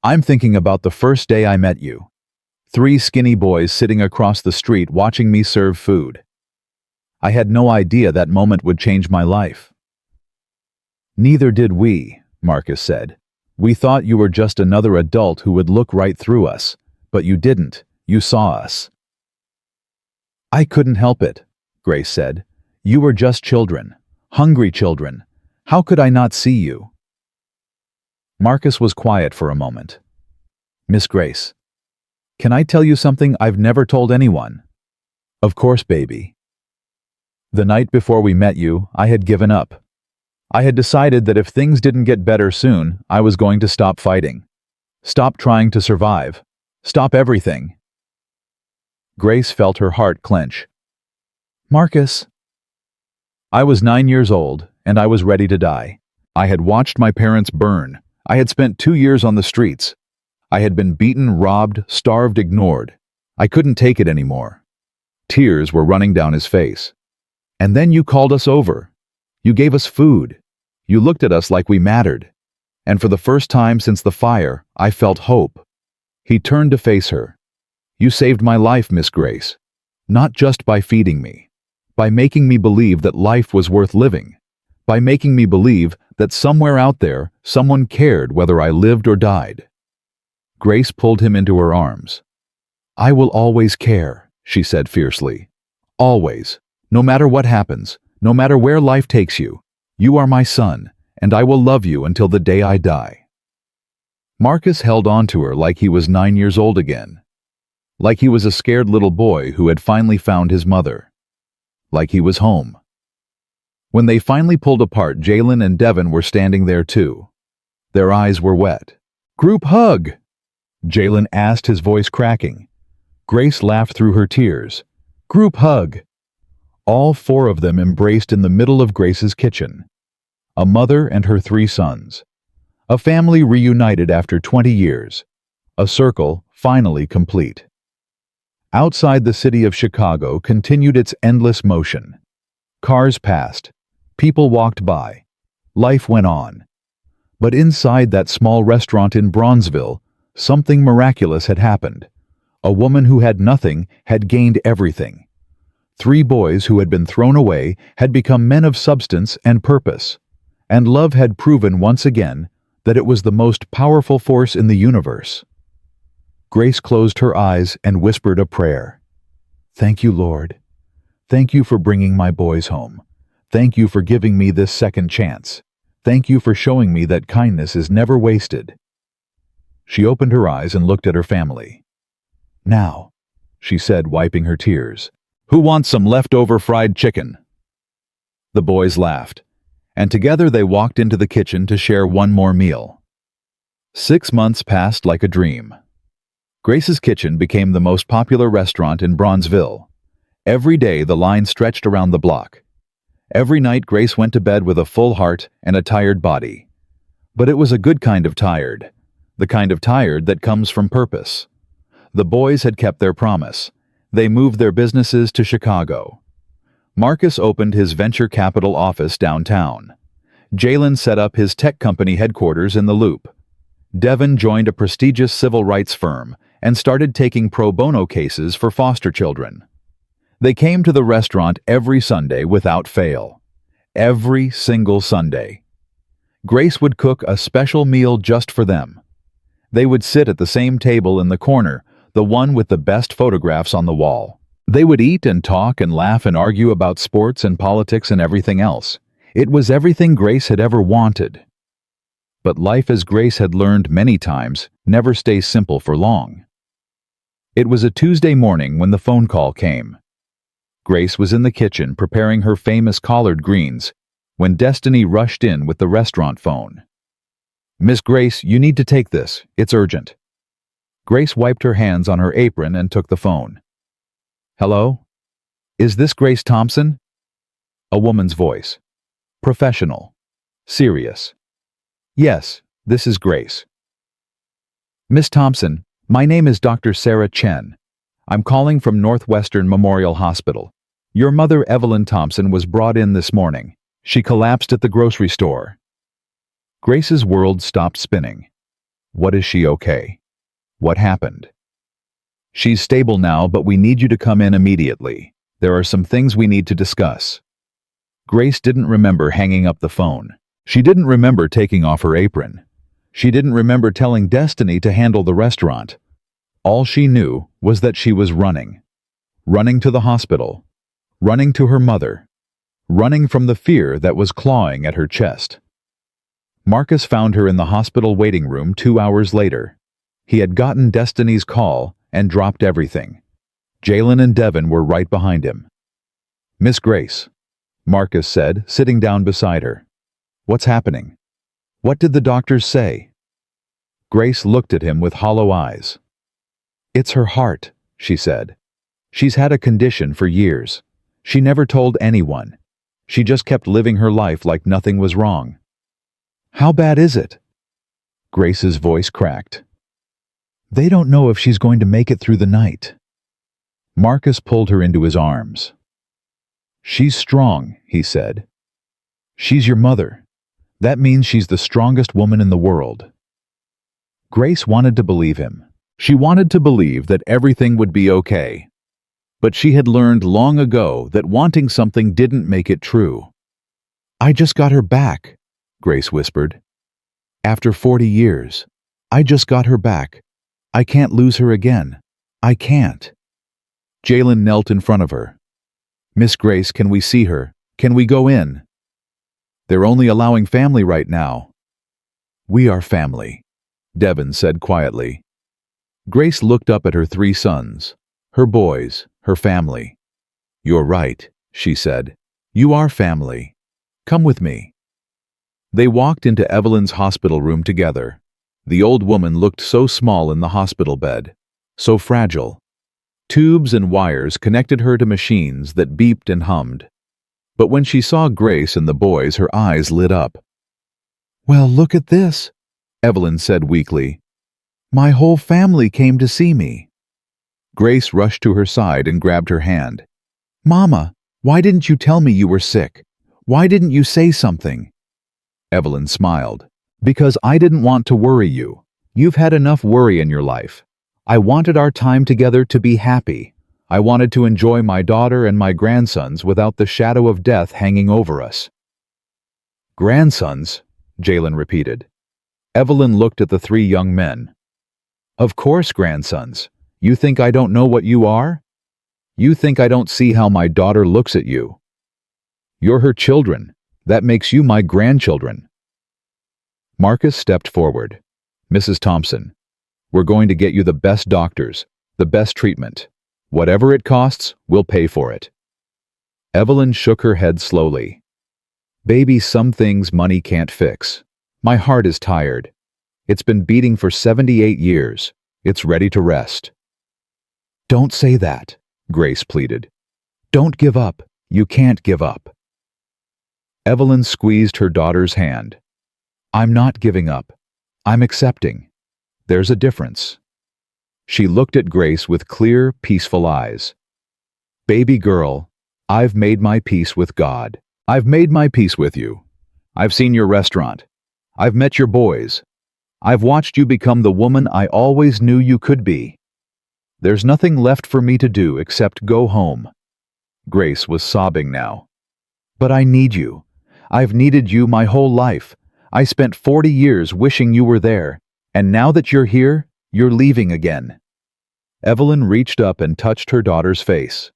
"I'm thinking about the first day I met you. 3 skinny boys sitting across the street watching me serve food. I had no idea that moment would change my life." "Neither did we," Marcus said. "We thought you were just another adult who would look right through us, but you didn't. You saw us." "I couldn't help it," Grace said. "You were just children, hungry children. How could I not see you?" Marcus was quiet for a moment. "Miss Grace, can I tell you something I've never told anyone?" "Of course, baby." "The night before we met you, I had given up. I had decided that if things didn't get better soon, I was going to stop fighting. Stop trying to survive. Stop everything." Grace felt her heart clench. "Marcus." "I was 9 years old, and I was ready to die. I had watched my parents burn. I had spent 2 years on the streets. I had been beaten, robbed, starved, ignored. I couldn't take it anymore." Tears were running down his face. "And then you called us over. You gave us food. You looked at us like we mattered. And for the first time since the fire, I felt hope." He turned to face her. "You saved my life, Miss Grace. Not just by feeding me. By making me believe that life was worth living. By making me believe that somewhere out there, someone cared whether I lived or died." Grace pulled him into her arms. "I will always care," she said fiercely. "Always. No matter what happens, no matter where life takes you. You are my son, and I will love you until the day I die." Marcus held on to her like he was 9 years old again. Like he was a scared little boy who had finally found his mother. Like he was home. When they finally pulled apart, Jalen and Devin were standing there too. Their eyes were wet. "Group hug!" Jalen asked, his voice cracking. Grace laughed through her tears. "Group hug!" All 4 of them embraced in the middle of Grace's kitchen. A mother and her 3 sons. A family reunited after 20 years. A circle finally complete. Outside the city of Chicago continued its endless motion. Cars passed. People walked by. Life went on. But inside that small restaurant in Bronzeville, something miraculous had happened. A woman who had nothing had gained everything. 3 boys who had been thrown away had become men of substance and purpose. And love had proven once again that it was the most powerful force in the universe. Grace closed her eyes and whispered a prayer. "Thank you, Lord. Thank you for bringing my boys home. Thank you for giving me this second chance. Thank you for showing me that kindness is never wasted." She opened her eyes and looked at her family. "Now," she said, wiping her tears, "who wants some leftover fried chicken?" The boys laughed, and together they walked into the kitchen to share one more meal. 6 months passed like a dream. Grace's Kitchen became the most popular restaurant in Bronzeville. Every day the line stretched around the block. Every night Grace went to bed with a full heart and a tired body. But it was a good kind of tired, the kind of tired that comes from purpose. The boys had kept their promise. They moved their businesses to Chicago. Marcus opened his venture capital office downtown. Jalen set up his tech company headquarters in the Loop. Devin joined a prestigious civil rights firm and started taking pro bono cases for foster children. They came to the restaurant every Sunday without fail. Every single Sunday. Grace would cook a special meal just for them. They would sit at the same table in the corner, the one with the best photographs on the wall. They would eat and talk and laugh and argue about sports and politics and everything else. It was everything Grace had ever wanted. But life, as Grace had learned many times, never stays simple for long. It was a Tuesday morning when the phone call came. Grace was in the kitchen preparing her famous collard greens when Destiny rushed in with the restaurant phone. "Miss Grace, you need to take this. It's urgent." Grace wiped her hands on her apron and took the phone. "Hello? Is this Grace Thompson?" A woman's voice. Professional. Serious. "Yes, this is Grace." "Miss Thompson, my name is Dr. Sarah Chen. I'm calling from Northwestern Memorial Hospital. Your mother, Evelyn Thompson, was brought in this morning. She collapsed at the grocery store." Grace's world stopped spinning. What is she okay? What happened? "She's stable now, but we need you to come in immediately. There are some things we need to discuss." Grace didn't remember hanging up the phone. She didn't remember taking off her apron. She didn't remember telling Destiny to handle the restaurant. All she knew was that she was running. Running to the hospital. Running to her mother. Running from the fear that was clawing at her chest. Marcus found her in the hospital waiting room 2 hours later. He had gotten Destiny's call and dropped everything. Jalen and Devin were right behind him. "Miss Grace," Marcus said, sitting down beside her. "What's happening? What did the doctors say?" Grace looked at him with hollow eyes. "It's her heart," she said. "She's had a condition for years. She never told anyone. She just kept living her life like nothing was wrong." "How bad is it?" Grace's voice cracked. "They don't know if she's going to make it through the night." Marcus pulled her into his arms. "She's strong," he said. "She's your mother. That means she's the strongest woman in the world." Grace wanted to believe him. She wanted to believe that everything would be okay. But she had learned long ago that wanting something didn't make it true. "I just got her back," Grace whispered. "After 40 years. I just got her back. I can't lose her again. I can't." Jalen knelt in front of her. "Miss Grace, can we see her? Can we go in?" "They're only allowing family right now." "We are family," Devin said quietly. Grace looked up at her 3 sons, her boys, her family. "You're right," she said. "You are family. Come with me." They walked into Evelyn's hospital room together. The old woman looked so small in the hospital bed, so fragile. Tubes and wires connected her to machines that beeped and hummed. But when she saw Grace and the boys, her eyes lit up. "Well, look at this," Evelyn said weakly. "My whole family came to see me." Grace rushed to her side and grabbed her hand. "Mama, why didn't you tell me you were sick? Why didn't you say something?" Evelyn smiled. "Because I didn't want to worry you. You've had enough worry in your life. I wanted our time together to be happy. I wanted to enjoy my daughter and my grandsons without the shadow of death hanging over us." "Grandsons?" Jalen repeated. Evelyn looked at the 3 young men. "Of course, grandsons. You think I don't know what you are? You think I don't see how my daughter looks at you? You're her children. That makes you my grandchildren." Marcus stepped forward. "Mrs. Thompson, we're going to get you the best doctors, the best treatment. Whatever it costs, we'll pay for it." Evelyn shook her head slowly. "Baby, some things money can't fix. My heart is tired. It's been beating for 78 years. It's ready to rest." "Don't say that," Grace pleaded. "Don't give up. You can't give up." Evelyn squeezed her daughter's hand. "I'm not giving up. I'm accepting. There's a difference." She looked at Grace with clear, peaceful eyes. "Baby girl, I've made my peace with God. I've made my peace with you. I've seen your restaurant. I've met your boys. I've watched you become the woman I always knew you could be. There's nothing left for me to do except go home." Grace was sobbing now. "But I need you. I've needed you my whole life. I spent 40 years wishing you were there, and now that you're here, you're leaving again." Evelyn reached up and touched her daughter's face.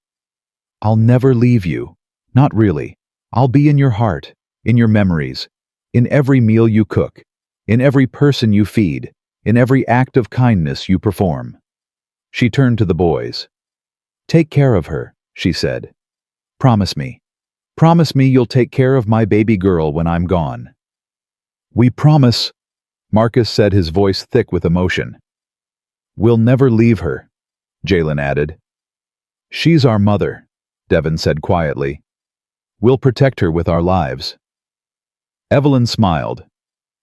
"I'll never leave you. Not really. I'll be in your heart, in your memories, in every meal you cook, in every person you feed, in every act of kindness you perform." She turned to the boys. "Take care of her," she said. Promise me. Promise me you'll take care of my baby girl when I'm gone." "We promise," Marcus said, his voice thick with emotion. "We'll never leave her," Jalen added. "She's our mother," Devin said quietly. "We'll protect her with our lives." Evelyn smiled.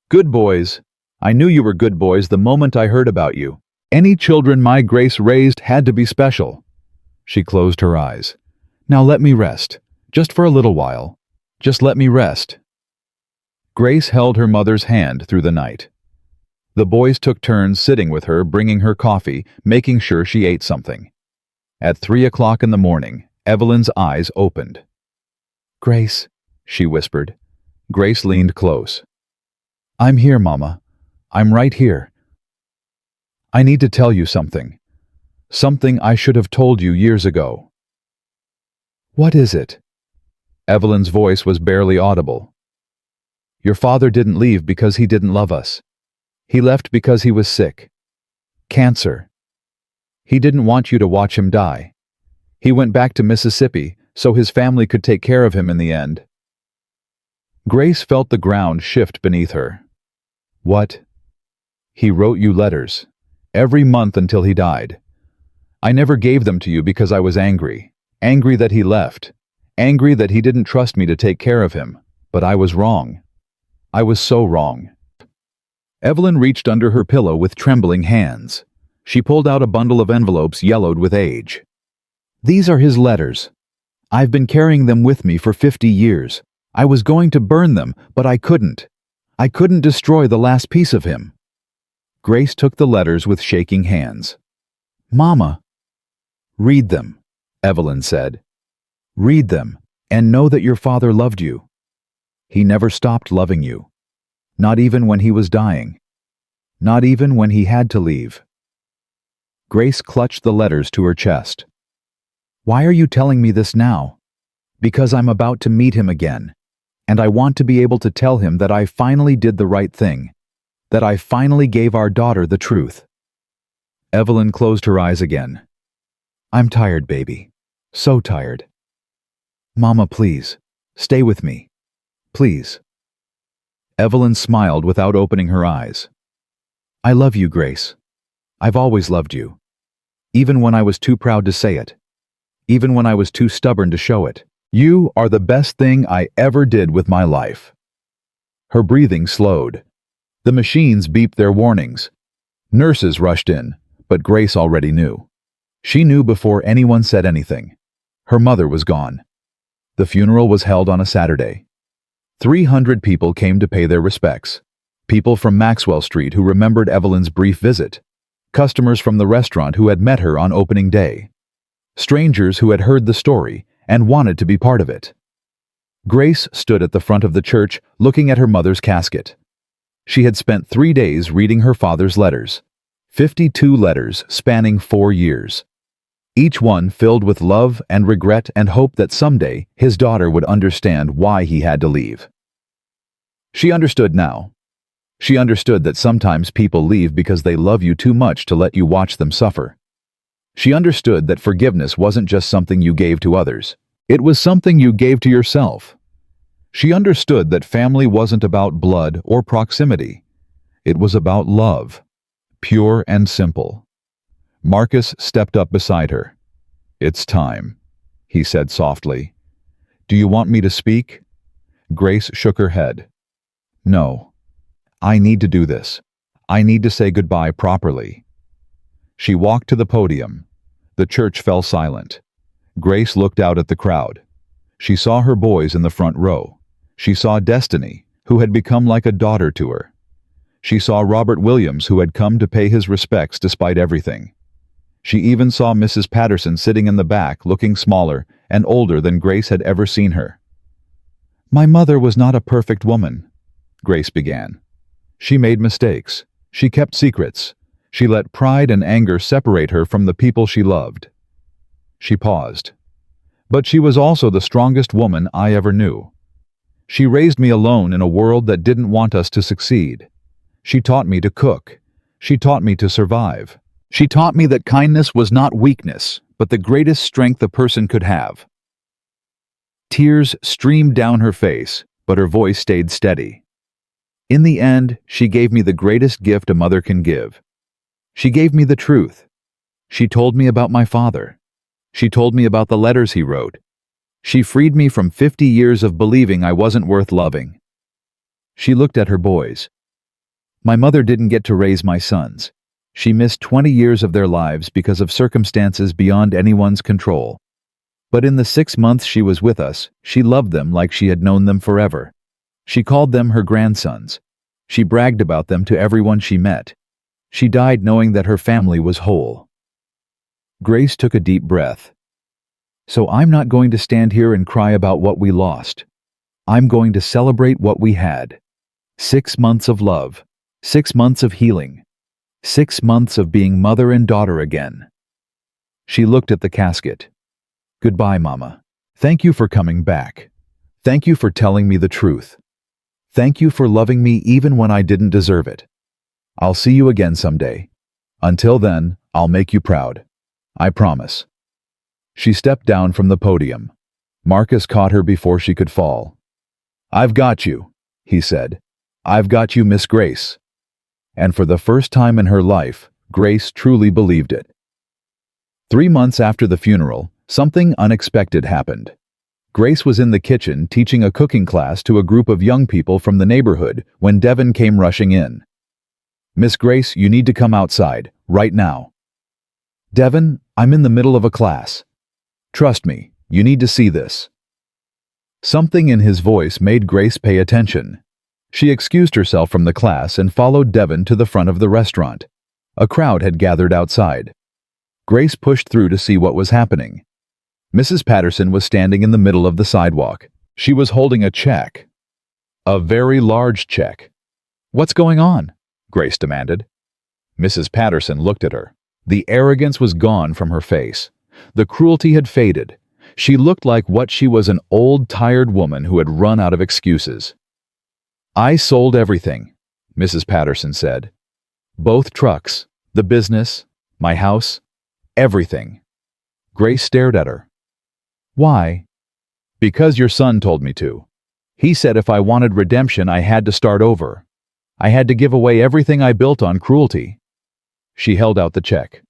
"Good boys. I knew you were good boys the moment I heard about you. Any children my Grace raised had to be special." She closed her eyes. "Now let me rest. Just for a little while. Just let me rest." Grace held her mother's hand through the night. The boys took turns sitting with her, bringing her coffee, making sure she ate something. At 3 o'clock in the morning, Evelyn's eyes opened. "Grace," she whispered. Grace leaned close. "I'm here, Mama. I'm right here. I need to tell you something. Something I should have told you years ago." "What is it?" Evelyn's voice was barely audible. "Your father didn't leave because he didn't love us. He left because he was sick. Cancer. He didn't want you to watch him die. He went back to Mississippi so his family could take care of him in the end." Grace felt the ground shift beneath her. "What?" "He wrote you letters. Every month until he died. I never gave them to you because I was angry. Angry that he left. Angry that he didn't trust me to take care of him. But I was wrong. I was so wrong." Evelyn reached under her pillow with trembling hands. She pulled out a bundle of envelopes yellowed with age. "These are his letters. I've been carrying them with me for 50 years. I was going to burn them, but I couldn't. I couldn't destroy the last piece of him." Grace took the letters with shaking hands. "Mama." "Read them," Evelyn said. "Read them, and know that your father loved you. He never stopped loving you. Not even when he was dying. Not even when he had to leave." Grace clutched the letters to her chest. "Why are you telling me this now?" "Because I'm about to meet him again, and I want to be able to tell him that I finally did the right thing, that I finally gave our daughter the truth." Evelyn closed her eyes again. "I'm tired, baby. So tired. Mama, please, stay with me. Please." Evelyn smiled without opening her eyes. "I love you, Grace. I've always loved you. Even when I was too proud to say it. Even when I was too stubborn to show it. You are the best thing I ever did with my life." Her breathing slowed. The machines beeped their warnings. Nurses rushed in, but Grace already knew. She knew before anyone said anything. Her mother was gone. The funeral was held on a Saturday. 300 people came to pay their respects. People from Maxwell Street who remembered Evelyn's brief visit. Customers from the restaurant who had met her on opening day. Strangers who had heard the story and wanted to be part of it. Grace stood at the front of the church looking at her mother's casket. She had spent 3 days reading her father's letters. 52 letters spanning 4 years. Each one filled with love and regret and hope that someday his daughter would understand why he had to leave. She understood now. She understood that sometimes people leave because they love you too much to let you watch them suffer. She understood that forgiveness wasn't just something you gave to others. It was something you gave to yourself. She understood that family wasn't about blood or proximity. It was about love, pure and simple. Marcus stepped up beside her. "It's time," he said softly. "Do you want me to speak?" Grace shook her head. "No. I need to do this. I need to say goodbye properly." She walked to the podium. The church fell silent. Grace looked out at the crowd. She saw her boys in the front row. She saw Destiny, who had become like a daughter to her. She saw Robert Williams, who had come to pay his respects despite everything. She even saw Mrs. Patterson sitting in the back, looking smaller and older than Grace had ever seen her. "My mother was not a perfect woman," Grace began. "She made mistakes. She kept secrets. She let pride and anger separate her from the people she loved." She paused. "But she was also the strongest woman I ever knew. She raised me alone in a world that didn't want us to succeed. She taught me to cook. She taught me to survive. She taught me that kindness was not weakness, but the greatest strength a person could have." Tears streamed down her face, but her voice stayed steady. In the end, she gave me the greatest gift a mother can give. She gave me the truth. She told me about my father. She told me about the letters he wrote. She freed me from 50 years of believing I wasn't worth loving. She looked at her boys. My mother didn't get to raise my sons. She missed 20 years of their lives because of circumstances beyond anyone's control. But in the 6 months she was with us, she loved them like she had known them forever. She called them her grandsons. She bragged about them to everyone she met. She died knowing that her family was whole. Grace took a deep breath. So I'm not going to stand here and cry about what we lost. I'm going to celebrate what we had. 6 months of love. 6 months of healing. 6 months of being mother and daughter again. She looked at the casket. Goodbye, Mama. Thank you for coming back. Thank you for telling me the truth. Thank you for loving me even when I didn't deserve it. I'll see you again someday. Until then, I'll make you proud. I promise. She stepped down from the podium. Marcus caught her before she could fall. I've got you, he said. I've got you, Miss Grace. And for the first time in her life, Grace truly believed it. 3 months after the funeral, something unexpected happened. Grace was in the kitchen teaching a cooking class to a group of young people from the neighborhood when Devin came rushing in. Miss Grace, you need to come outside, right now. Devin, I'm in the middle of a class. Trust me, you need to see this. Something in his voice made Grace pay attention. She excused herself from the class and followed Devin to the front of the restaurant. A crowd had gathered outside. Grace pushed through to see what was happening. Mrs. Patterson was standing in the middle of the sidewalk. She was holding a check. A very large check. What's going on? Grace demanded. Mrs. Patterson looked at her. The arrogance was gone from her face. The cruelty had faded. She looked like what she was, an old, tired woman who had run out of excuses. I sold everything, Mrs. Patterson said. Both trucks, the business, my house, everything. Grace stared at her. Why? Because your son told me to. He said if I wanted redemption, I had to start over. I had to give away everything I built on cruelty. She held out the check.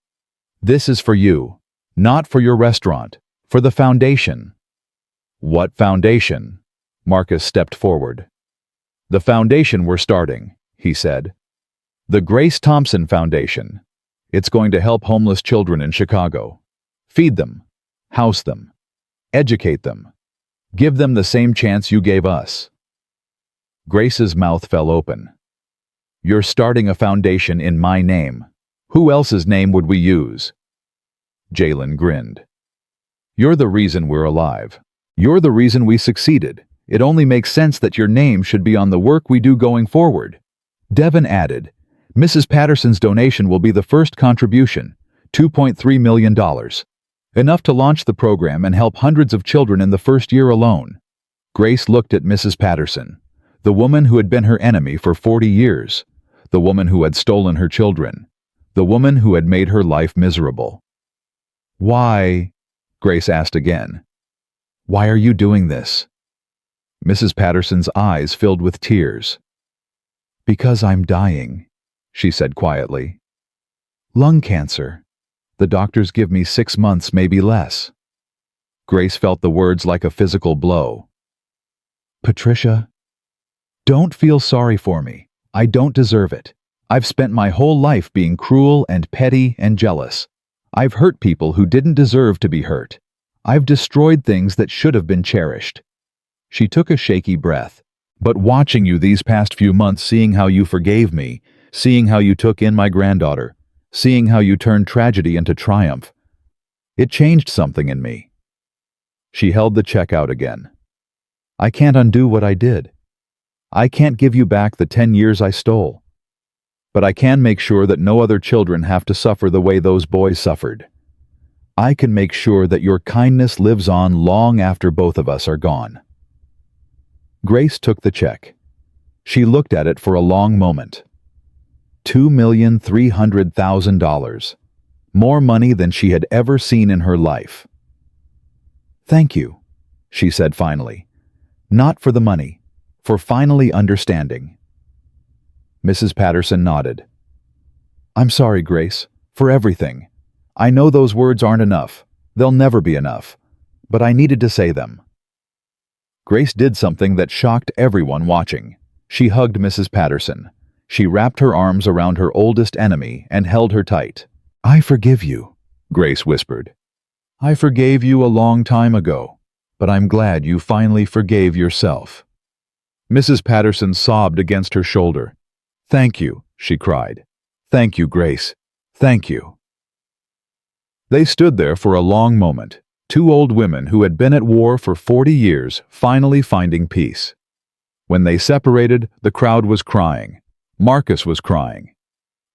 This is for you, not for your restaurant, for the foundation. What foundation? Marcus stepped forward. The foundation we're starting, he said. The Grace Thompson Foundation. It's going to help homeless children in Chicago. Feed them, house them, educate them, give them the same chance you gave us. Grace's mouth fell open. You're starting a foundation in my name. Who else's name would we use? Jalen grinned. You're the reason we're alive. You're the reason we succeeded. It only makes sense that your name should be on the work we do going forward. Devin added, Mrs. Patterson's donation will be the first contribution, $2.3 million. Enough to launch the program and help hundreds of children in the first year alone. Grace looked at Mrs. Patterson, the woman who had been her enemy for 40 years, the woman who had stolen her children, the woman who had made her life miserable. Why? Grace asked again. Why are you doing this? Mrs. Patterson's eyes filled with tears. Because I'm dying, she said quietly. Lung cancer. The doctors give me 6 months, maybe less. Grace felt the words like a physical blow. Patricia, don't feel sorry for me. I don't deserve it. I've spent my whole life being cruel and petty and jealous. I've hurt people who didn't deserve to be hurt. I've destroyed things that should have been cherished. She took a shaky breath. But watching you these past few months, seeing how you forgave me, seeing how you took in my granddaughter, seeing how you turned tragedy into triumph, it changed something in me. She held the check out again. I can't undo what I did. I can't give you back the 10 years I stole. But I can make sure that no other children have to suffer the way those boys suffered. I can make sure that your kindness lives on long after both of us are gone. Grace took the check. She looked at it for a long moment. $2,300,000. More money than she had ever seen in her life. Thank you, she said finally. Not for the money, for finally understanding. Mrs. Patterson nodded. I'm sorry, Grace, for everything. I know those words aren't enough. They'll never be enough. But I needed to say them. Grace did something that shocked everyone watching. She hugged Mrs. Patterson. She wrapped her arms around her oldest enemy and held her tight. I forgive you, Grace whispered. I forgave you a long time ago, but I'm glad you finally forgave yourself. Mrs. Patterson sobbed against her shoulder. Thank you, she cried. Thank you, Grace. Thank you. They stood there for a long moment, two old women who had been at war for 40 years finally finding peace. When they separated, the crowd was crying. Marcus was crying.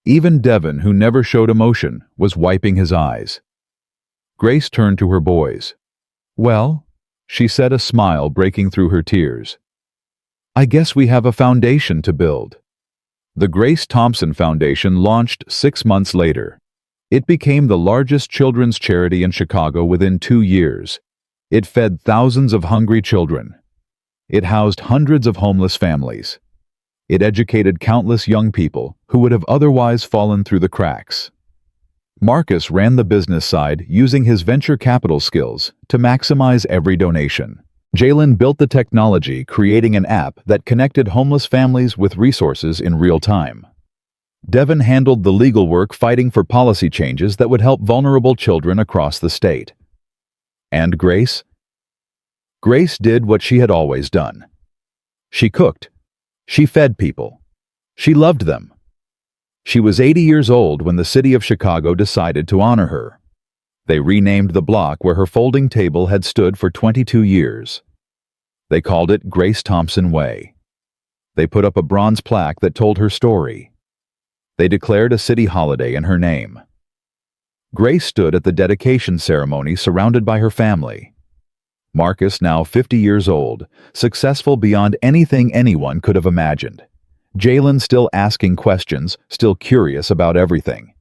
Even Devin, who never showed emotion, was wiping his eyes. Grace turned to her boys. Well, she said, a smile breaking through her tears. I guess we have a foundation to build. The Grace Thompson Foundation launched 6 months later. It became the largest children's charity in Chicago within 2 years. It fed thousands of hungry children. It housed hundreds of homeless families. It educated countless young people who would have otherwise fallen through the cracks. Marcus ran the business side using his venture capital skills to maximize every donation. Jalen built the technology, creating an app that connected homeless families with resources in real time. Devin handled the legal work, fighting for policy changes that would help vulnerable children across the state. And Grace? Grace did what she had always done. She cooked. She fed people. She loved them. She was 80 years old when the city of Chicago decided to honor her. They renamed the block where her folding table had stood for 22 years. They called it Grace Thompson Way. They put up a bronze plaque that told her story. They declared a city holiday in her name. Grace stood at the dedication ceremony surrounded by her family. Marcus, now 50 years old, successful beyond anything anyone could have imagined. Jalen still asking questions, still curious about everything.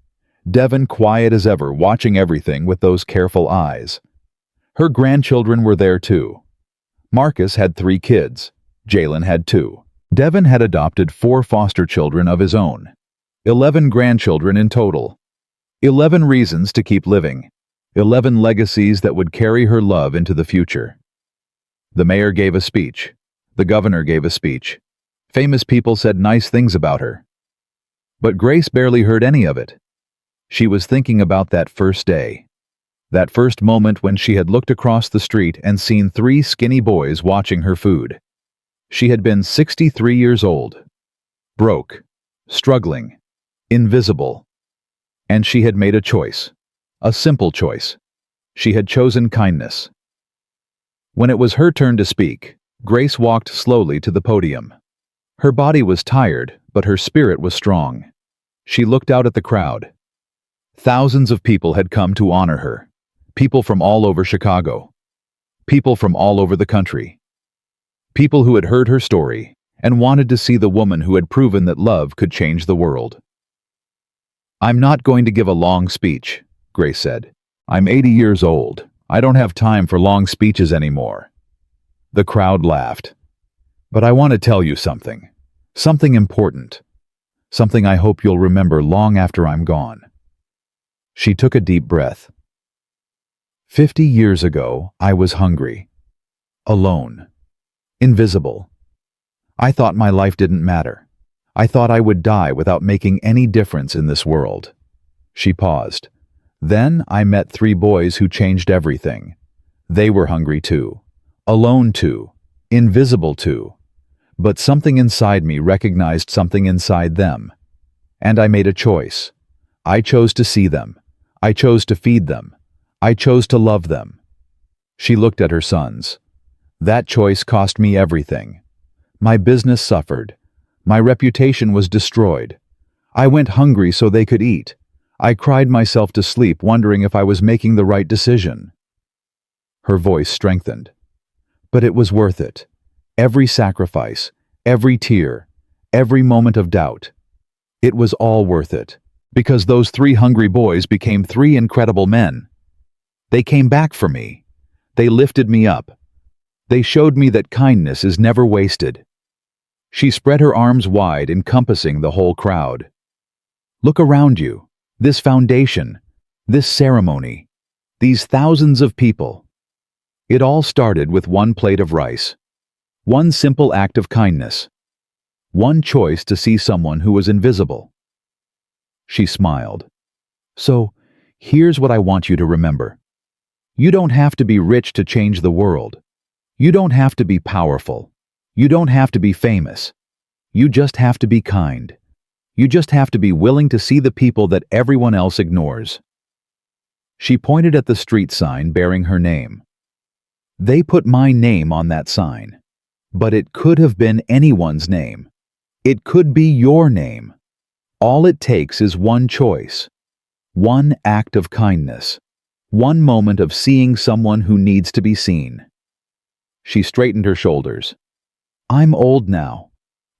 Devin quiet as ever, watching everything with those careful eyes. Her grandchildren were there too. Marcus had 3 kids. Jalen had 2. Devin had adopted 4 foster children of his own. 11 grandchildren in total. 11 reasons to keep living. 11 legacies that would carry her love into the future. The mayor gave a speech. The governor gave a speech. Famous people said nice things about her. But Grace barely heard any of it. She was thinking about that first day. That first moment when she had looked across the street and seen 3 skinny boys watching her food. She had been 63 years old. Broke. Struggling. Invisible. And she had made a choice. A simple choice. She had chosen kindness. When it was her turn to speak, Grace walked slowly to the podium. Her body was tired, but her spirit was strong. She looked out at the crowd. Thousands of people had come to honor her. People from all over Chicago. People from all over the country. People who had heard her story and wanted to see the woman who had proven that love could change the world. I'm not going to give a long speech, Grace said. I'm 80 years old. I don't have time for long speeches anymore. The crowd laughed. But I want to tell you something. Something important. Something I hope you'll remember long after I'm gone. She took a deep breath. 50 years ago, I was hungry. Alone. Invisible. I thought my life didn't matter. I thought I would die without making any difference in this world. She paused. Then I met 3 boys who changed everything. They were hungry too. Alone too. Invisible too. But something inside me recognized something inside them. And I made a choice. I chose to see them. I chose to feed them. I chose to love them. She looked at her sons. That choice cost me everything. My business suffered. My reputation was destroyed. I went hungry so they could eat. I cried myself to sleep wondering if I was making the right decision. Her voice strengthened. But it was worth it. Every sacrifice, every tear, every moment of doubt. It was all worth it, because those 3 hungry boys became 3 incredible men. They came back for me. They lifted me up. They showed me that kindness is never wasted. She spread her arms wide, encompassing the whole crowd. Look around you. This foundation, this ceremony, these thousands of people. It all started with one plate of rice. One simple act of kindness. One choice to see someone who was invisible. She smiled. So, here's what I want you to remember. You don't have to be rich to change the world. You don't have to be powerful. You don't have to be famous. You just have to be kind. You just have to be willing to see the people that everyone else ignores. She pointed at the street sign bearing her name. They put my name on that sign, but it could have been anyone's name. It could be your name. All it takes is one choice, one act of kindness, one moment of seeing someone who needs to be seen. She straightened her shoulders. I'm old now.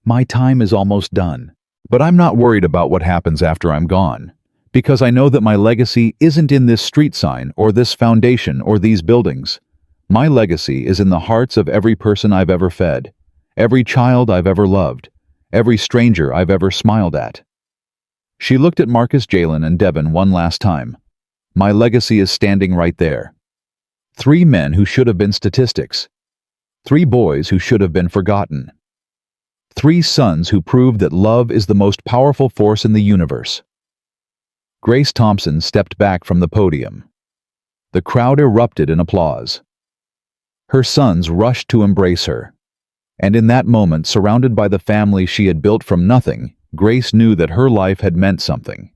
My time is almost done. But I'm not worried about what happens after I'm gone, because I know that my legacy isn't in this street sign or this foundation or these buildings. My legacy is in the hearts of every person I've ever fed, every child I've ever loved, every stranger I've ever smiled at. She looked at Marcus, Jalen, and Devin one last time. My legacy is standing right there. 3 men who should have been statistics. 3 boys who should have been forgotten. 3 sons who proved that love is the most powerful force in the universe. Grace Thompson stepped back from the podium. The crowd erupted in applause. Her sons rushed to embrace her. And in that moment, surrounded by the family she had built from nothing, Grace knew that her life had meant something.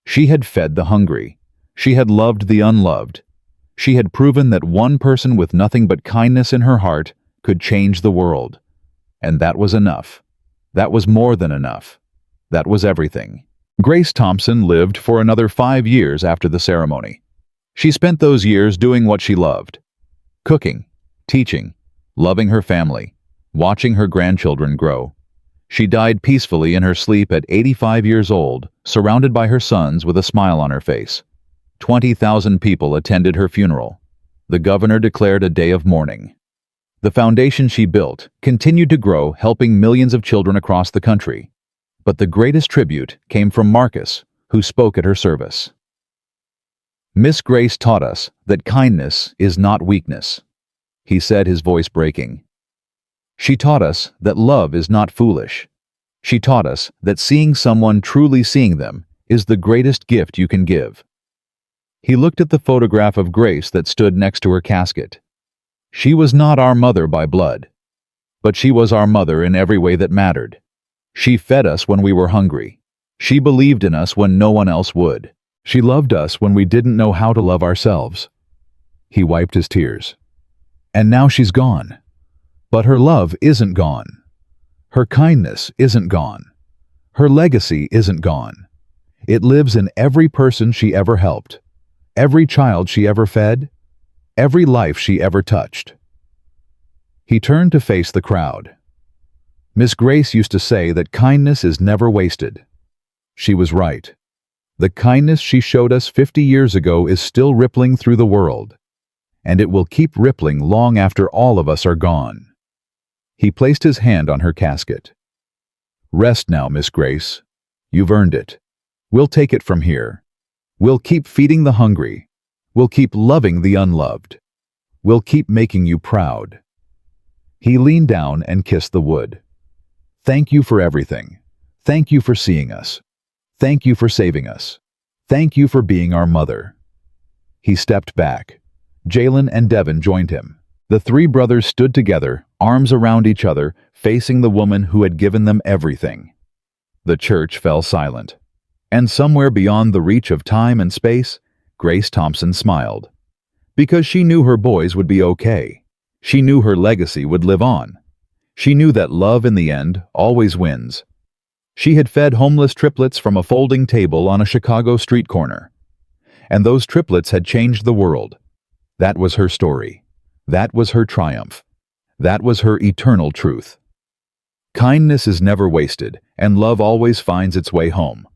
She had fed the hungry. She had loved the unloved. She had proven that one person with nothing but kindness in her heart could change the world. And that was enough. That was more than enough. That was everything. Grace Thompson lived for another 5 years after the ceremony. She spent those years doing what she loved. Cooking, teaching, loving her family, watching her grandchildren grow. She died peacefully in her sleep at 85 years old, surrounded by her sons with a smile on her face. 20,000 people attended her funeral. The governor declared a day of mourning. The foundation she built continued to grow, helping millions of children across the country. But the greatest tribute came from Marcus, who spoke at her service. Miss Grace taught us that kindness is not weakness, he said, his voice breaking. She taught us that love is not foolish. She taught us that seeing someone truly seeing them is the greatest gift you can give. He looked at the photograph of Grace that stood next to her casket. She was not our mother by blood, but she was our mother in every way that mattered. She fed us when we were hungry. She believed in us when no one else would. She loved us when we didn't know how to love ourselves. He wiped his tears. And now she's gone. But her love isn't gone. Her kindness isn't gone. Her legacy isn't gone. It lives in every person she ever helped, every child she ever fed, every life she ever touched. He turned to face the crowd. Miss Grace used to say that kindness is never wasted. She was right. The kindness she showed us 50 years ago is still rippling through the world, and it will keep rippling long after all of us are gone. He placed his hand on her casket. Rest now, Miss Grace. You've earned it. We'll take it from here. We'll keep feeding the hungry. We'll keep loving the unloved. We'll keep making you proud. He leaned down and kissed the wood. Thank you for everything. Thank you for seeing us. Thank you for saving us. Thank you for being our mother. He stepped back. Jalen and Devin joined him. The 3 brothers stood together, arms around each other, facing the woman who had given them everything. The church fell silent. And somewhere beyond the reach of time and space, Grace Thompson smiled. Because she knew her boys would be okay. She knew her legacy would live on. She knew that love in the end always wins. She had fed homeless triplets from a folding table on a Chicago street corner. And those triplets had changed the world. That was her story. That was her triumph. That was her eternal truth. Kindness is never wasted, and love always finds its way home.